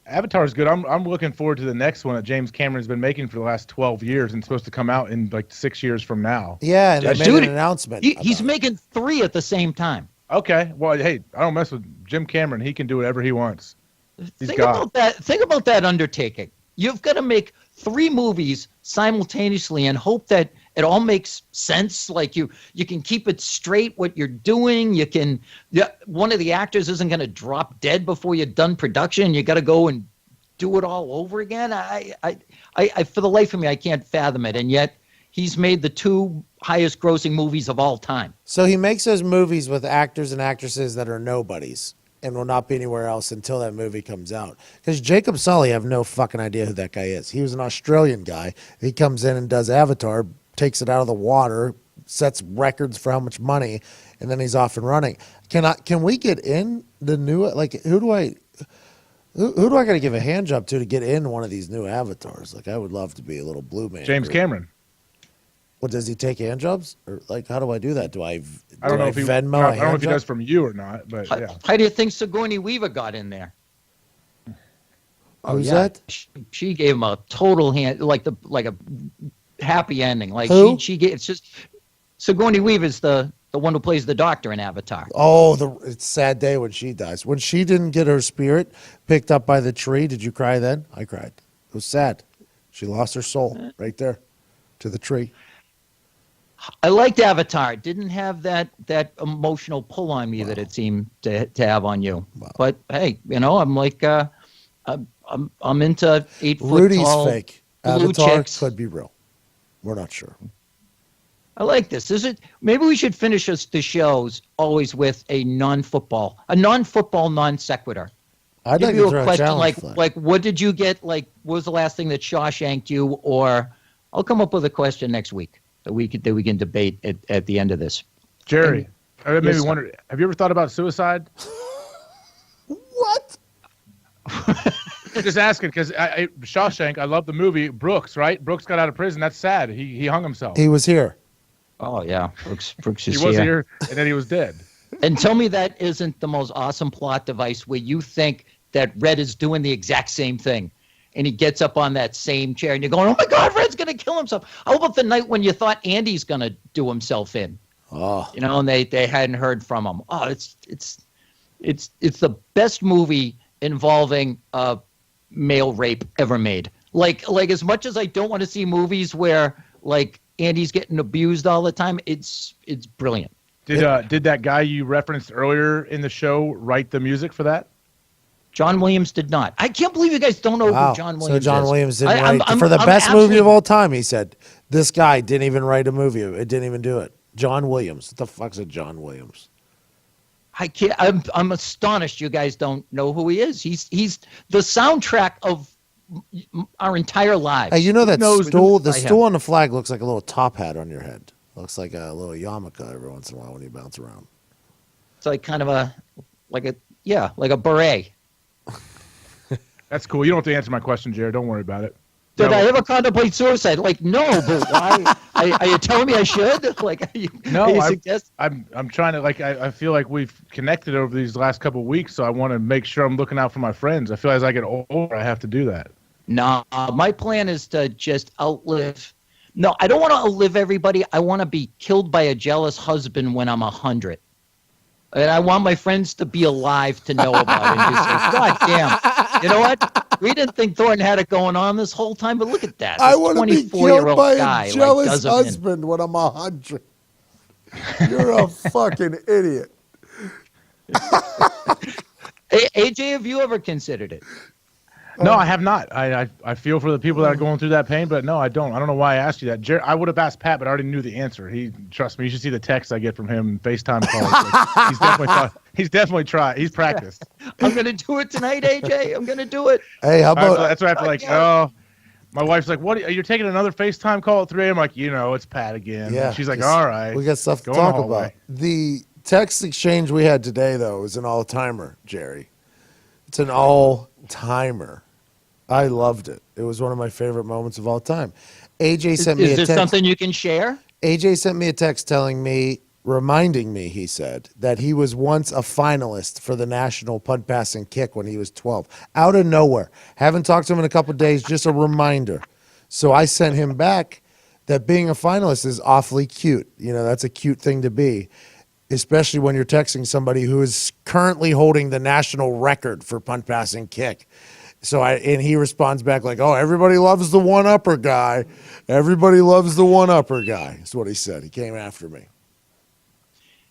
Avatar's good. I'm looking forward to the next one that James Cameron's been making for the last 12 years and it's supposed to come out in like 6 years from now. Yeah, and they made an announcement. He's making 3 at the same time. Okay. Well, hey, I don't mess with Jim Cameron. He can do whatever he wants. Think about that undertaking. You've got to make 3 movies simultaneously and hope that it all makes sense. Like you can keep it straight what you're doing. One of the actors isn't going to drop dead before you're done production. You got to go and do it all over again. I for the life of me, I can't fathom it. And yet he's made the 2 highest grossing movies of all time. So he makes those movies with actors and actresses that are nobodies and will not be anywhere else until that movie comes out. Because Jacob Sully, I have no fucking idea who that guy is. He was an Australian guy. He comes in and does Avatar, takes it out of the water, sets records for how much money, and then he's off and running. Can we get in the new, like, who do I got to give a hand job to get in one of these new avatars? Like, I would love to be a little blue man. James Cameron. Well, does he take hand jobs? Or like, how do I do that? I don't know if he Venmo I don't know if he does from you or not, but yeah. How do you think Sigourney Weaver got in there? Who's that? She gave him a total hand, like a happy ending. Like Who? she gave. It's just Sigourney Weaver's the one who plays the Doctor in Avatar. Oh, it's a sad day when she dies. When she didn't get her spirit picked up by the tree, did you cry then? I cried. It was sad. She lost her soul right there to the tree. I liked Avatar. It didn't have that emotional pull on me that it seemed to have on you. Wow. But hey, I'm like I'm into 8 foot Rudy's tall fake. blue Avatar chicks. could be real. We're not sure. I like this. Maybe we should finish the shows always with a non-football, non sequitur. I'd Give like you to a throw a question challenge flag. like what did you get? Like, what was the last thing that Shawshanked you? Or I'll come up with a question next week that we can debate at the end of this. Jerry, I made me Yes, wonder, have you ever thought about suicide? What? Just asking because Shawshank, I love the movie. Brooks, right? Brooks got out of prison. That's sad. He hung himself. He was here. Oh yeah, Brooks is He was here. here, and then he was dead. And tell me that isn't the most awesome plot device where you think that Red is doing the exact same thing. And he gets up on that same chair and you're going, oh my God, Red's going to kill himself. How about the night when you thought Andy's going to do himself in? Oh. And they hadn't heard from him. Oh, it's the best movie involving male rape ever made. Like as much as I don't want to see movies where like Andy's getting abused all the time, it's brilliant. Did that guy you referenced earlier in the show write the music for that? John Williams did not. I can't believe you guys don't know who John Williams is. So John Williams didn't write I'm for the best absolutely- movie of all time. He said this guy didn't even write a movie. It didn't even do it. John Williams. What the fuck's a John Williams? I can't. I'm astonished you guys don't know who he is. He's the soundtrack of our entire lives. Hey, you know that Who stool? knows The I am? stool on the flag looks like a little top hat on your head. Looks like a little yarmulke every once in a while when you bounce around. It's like kind of like a beret. That's cool. You don't have to answer my question, Jared. Don't worry about it. Did No. I ever contemplate suicide? Like, no, but why? Are you telling me I should? Like, No, are you I'm suggest- trying to, like, I feel like we've connected over these last couple of weeks, so I want to make sure I'm looking out for my friends. I feel as I get older, I have to do that. No, my plan is to just outlive. No, I don't want to outlive everybody. I want to be killed by a jealous husband when I'm 100. And I want my friends to be alive to know about it. And just say, God damn. You know what? We didn't think Thornton had it going on this whole time, but look at that. I This want to be 24-year-old killed by guy, a jealous does him in. husband when I'm 100. You're a fucking idiot. AJ, have you ever considered it? No, I have not. I feel for the people that are going through that pain, but no, I don't. I don't know why I asked you that. Jared, I would have asked Pat, but I already knew the answer. Trust me, you should see the texts I get from him, FaceTime calls. Like, he's definitely tried. He's practiced. I'm going to do it tonight, AJ. I'm going to do it. Hey, how about That's why I have to, like, my wife's like, "What? You're taking another FaceTime call at 3 a.m.?" I'm like, it's Pat again. Yeah, She's like, just- "All right, we got stuff to go in the talk hallway." about. The text exchange we had today, though, is an all-timer, Jerry. It's an all-timer. I loved it. It was one of my favorite moments of all time. AJ sent me a Is text. this something you can share? AJ sent me a text reminding me, he said, that he was once a finalist for the national punt, pass, and kick when he was 12. Out of nowhere. Haven't talked to him in a couple of days, just a reminder. So I sent him back that being a finalist is awfully cute. That's a cute thing to be, especially when you're texting somebody who is currently holding the national record for punt, pass, and kick. And he responds back like, "Oh, everybody loves the one-upper guy. Everybody loves the one-upper guy." That's what he said. He came after me.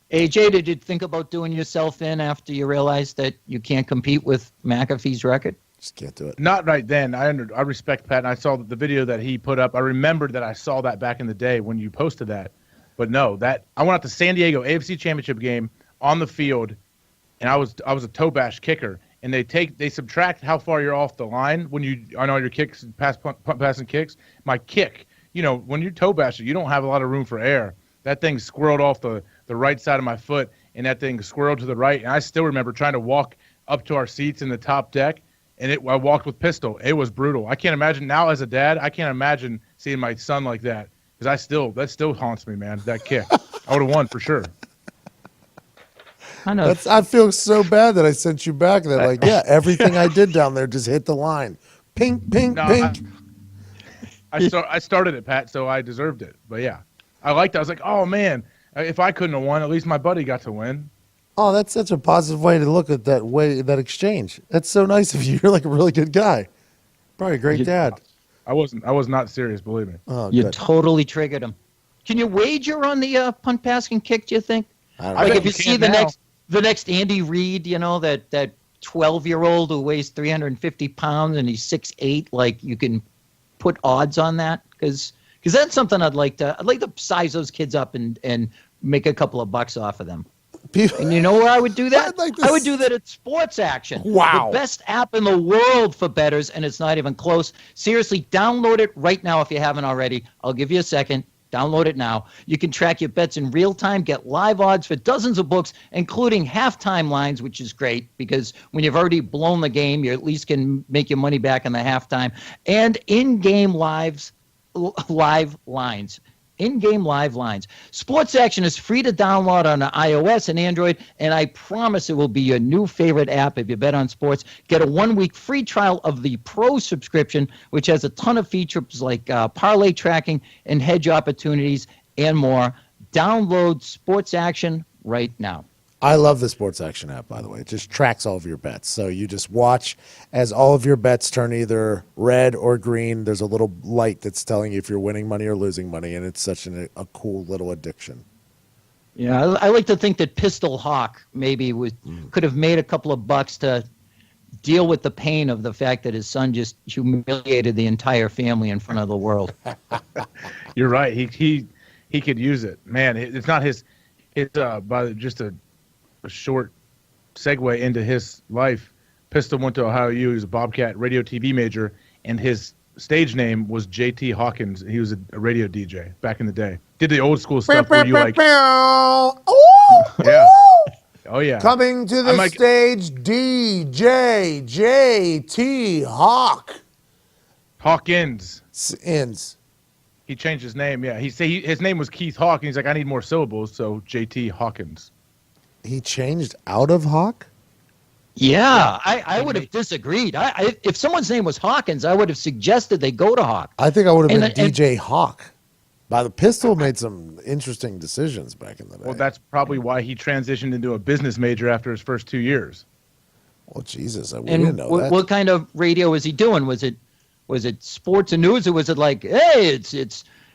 AJ, did you think about doing yourself in after you realized that you can't compete with McAfee's record? Just can't do it. Not right then. I respect Pat, and I saw the video that he put up. I remembered that I saw that back in the day when you posted that. But no, that I went out to San Diego AFC Championship game on the field, and I was a toe bash kicker. And they subtract how far you're off the line when you on all your kicks, pass and kicks. My kick, when you toe bash it, you don't have a lot of room for air. That thing squirreled off the right side of my foot, and that thing squirreled to the right. And I still remember trying to walk up to our seats in the top deck, and I walked with pistol. It was brutal. I can't imagine now as a dad. I can't imagine seeing my son like that because that still haunts me, man. That kick, I would have won for sure. I feel so bad that I sent you back that, everything I did down there just hit the line. Pink, pink, pink. I started it, Pat, so I deserved it. But yeah, I liked it. I was like, oh man, if I couldn't have won, at least my buddy got to win. Oh, that's such a positive way to look at that exchange. That's so nice of you. You're like a really good guy. Probably a great dad. I was not serious, believe me. Oh, You good. totally triggered him. Can you wager on the punt, pass, and kick, do you think? I don't Like know. if you see the next Andy Reid, that 12-year-old who weighs 350 pounds and he's 6'8", like you can put odds on that? Because that's something I'd like to size those kids up and make a couple of bucks off of them. And you know where I would do that? I would do that at Sports Action. Wow. The best app in the world for bettors, and it's not even close. Seriously, download it right now if you haven't already. I'll give you a second. Download it now. You can track your bets in real time, get live odds for dozens of books, including halftime lines, which is great because when you've already blown the game, you at least can make your money back in the halftime. And in-game live lines. In-game live lines. Sports Action is free to download on iOS and Android, and I promise it will be your new favorite app if you bet on sports. Get a 1-week free trial of the Pro subscription, which has a ton of features like parlay tracking and hedge opportunities and more. Download Sports Action right now. I love the Sports Action app, by the way. It just tracks all of your bets. So you just watch as all of your bets turn either red or green. There's a little light that's telling you if you're winning money or losing money, and it's such a cool little addiction. Yeah, I like to think that Pistol Hawk maybe could have made a couple of bucks to deal with the pain of the fact that his son just humiliated the entire family in front of the world. You're right. He could use it, man. It's not his. It's by just a a short segue into his life. Pistol went to Ohio U. He was a Bobcat radio TV major, and his stage name was J.T. Hawkins. He was a radio DJ back in the day. Did the old school stuff where you like, yeah, oh yeah. Coming to the stage, DJ J.T. Hawk. Hawkins. Ins. He changed his name. Yeah, his name was Keith Hawk, and he's like, I need more syllables, so J.T. Hawkins. He changed out of Hawk? Yeah, I would have disagreed. If someone's name was Hawkins, I would have suggested they go to Hawk. I think I would have been DJ Hawk. By the Pistol made some interesting decisions back in the day. Well, that's probably why he transitioned into a business major after his first 2 years. Well, Jesus, we didn't know that. What kind of radio was he doing? Was it sports and news, or was it like, hey,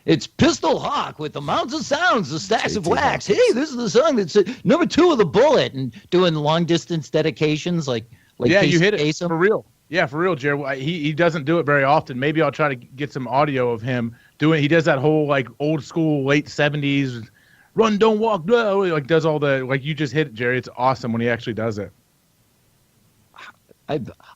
it's Pistol Hawk with the mounds of sounds, the stacks of wax. Hey, this is the song that's number 2 of the Bullet, and doing long distance dedications like yeah, Casey you hit it Kasem. for real. Yeah, for real, Jerry. He doesn't do it very often. Maybe I'll try to get some audio of him doing. He does that whole like old school late 70s run, don't walk, no, like does all the like you just hit it, Jerry. It's awesome when he actually does it.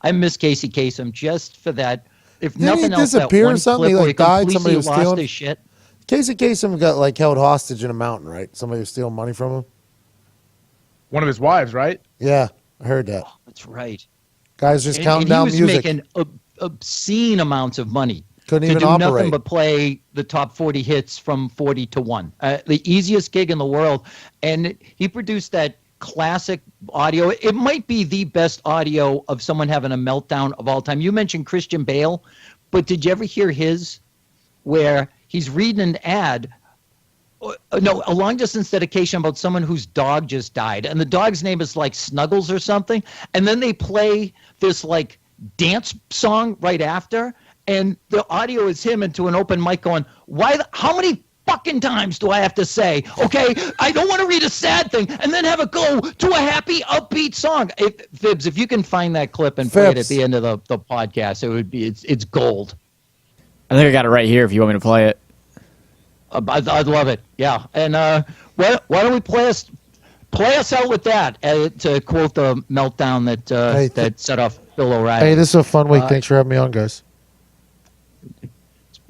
I miss Casey Kasem just for that. If Didn't nothing he else, disappear that or one something? clip He where like died. completely Somebody was lost stealing his shit. Casey Kasem got like held hostage in a mountain, right? Somebody was stealing money from him. One of his wives, right? Yeah, I heard that. Oh, that's right. Guys just counting down music. He was making obscene amounts of money. Couldn't to even do operate. nothing but play the top 40 hits from 40 to 1. The easiest gig in the world. And he produced that classic audio. It might be the best audio of someone having a meltdown of all time. You mentioned Christian Bale, but did you ever hear his where he's reading an ad? No, a long distance dedication about someone whose dog just died, and the dog's name is like Snuggles or something, and then they play this like dance song right after, and the audio is him into an open mic going, how many fucking times do I have to say, okay, I don't want to read a sad thing and then have it go to a happy upbeat song? Fibs, if you can find that clip and play it at the end of the podcast, it would be it's gold. I think I got it right here if you want me to play it. I'd love it. Yeah. And why don't we play us out with that, to quote the meltdown that set off Bill O'Reilly. Hey, this is a fun week. Thanks for having me on, guys.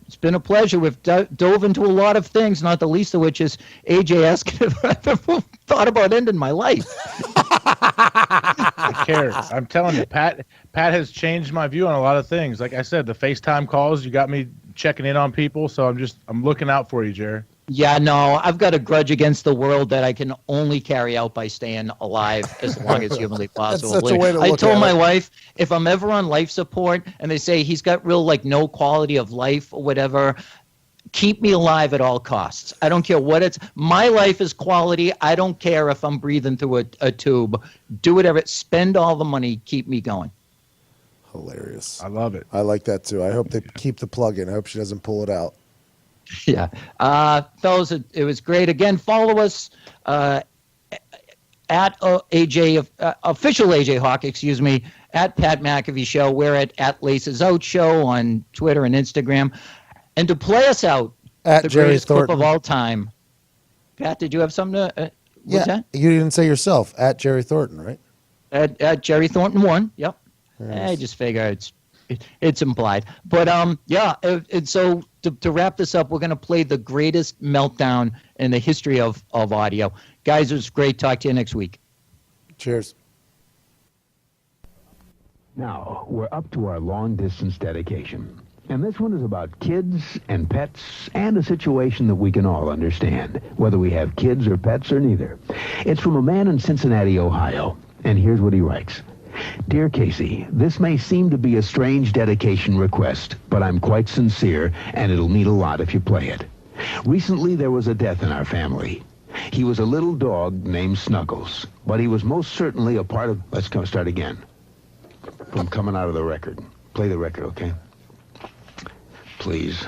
It's been a pleasure. We've dove into a lot of things, not the least of which is AJ asking if I've ever thought about ending my life. I care. I'm telling you, Pat has changed my view on a lot of things. Like I said, the FaceTime calls, you got me checking in on people, so I'm looking out for you, Jerry. Yeah, no, I've got a grudge against the world that I can only carry out by staying alive as long as humanly possible. That's such a way to I look told at my it. wife, if I'm ever on life support and they say he's got real like no quality of life or whatever, keep me alive at all costs. I don't care what my life is quality. I don't care if I'm breathing through a tube. Do whatever. Spend all the money. Keep me going. Hilarious. I love it. I like that too. I hope they keep the plug in. I hope she doesn't pull it out. Yeah. Fellas, it was great. Again, follow us at AJ, official AJ Hawk, excuse me, at Pat McAfee Show. We're at Laces Out Show on Twitter and Instagram. And to play us out, At the Jerry greatest clip Thornton. of all time. Pat, did you have something to what's that? You didn't say yourself. At Jerry Thornton, right? At Jerry Thornton 1. Yep. Yes. I just figure it's implied. But yeah, and so to wrap this up, we're going to play the greatest meltdown in the history of audio. Guys, it was great. Talk to you next week. Cheers. Now, we're up to our long-distance dedication. And this one is about kids and pets and a situation that we can all understand, whether we have kids or pets or neither. It's from a man in Cincinnati, Ohio. And here's what he writes. Dear Casey, this may seem to be a strange dedication request, but I'm quite sincere, and it'll mean a lot if you play it. Recently, there was a death in our family. He was a little dog named Snuggles, but he was most certainly a part of... Let's start again. From coming out of the record. Play the record, okay? Please.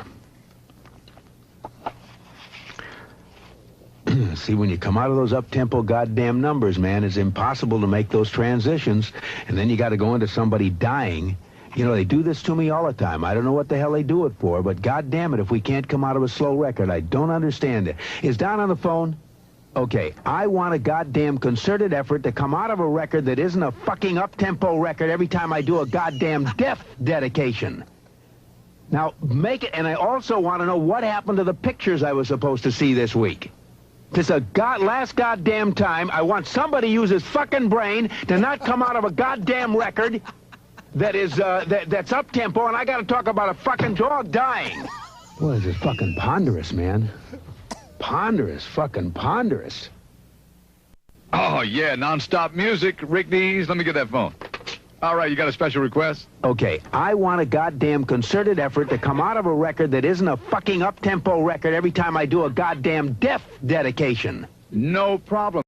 See, when you come out of those up-tempo goddamn numbers, man, it's impossible to make those transitions. And then you got to go into somebody dying. You know, they do this to me all the time. I don't know what the hell they do it for, but goddamn it, if we can't come out of a slow record, I don't understand it. Is Don on the phone? Okay, I want a goddamn concerted effort to come out of a record that isn't a fucking up-tempo record every time I do a goddamn death dedication. Now, make it, and I also want to know what happened to the pictures I was supposed to see this week. This is last goddamn time I want somebody to use his fucking brain to not come out of a goddamn record that is, that's up-tempo, and I gotta talk about a fucking dog dying. Boy, this is fucking ponderous, man. Ponderous, fucking ponderous. Oh, yeah, non-stop music. Rick Dees, let me get that phone. All right, you got a special request? Okay, I want a goddamn concerted effort to come out of a record that isn't a fucking up-tempo record every time I do a goddamn death dedication. No problem.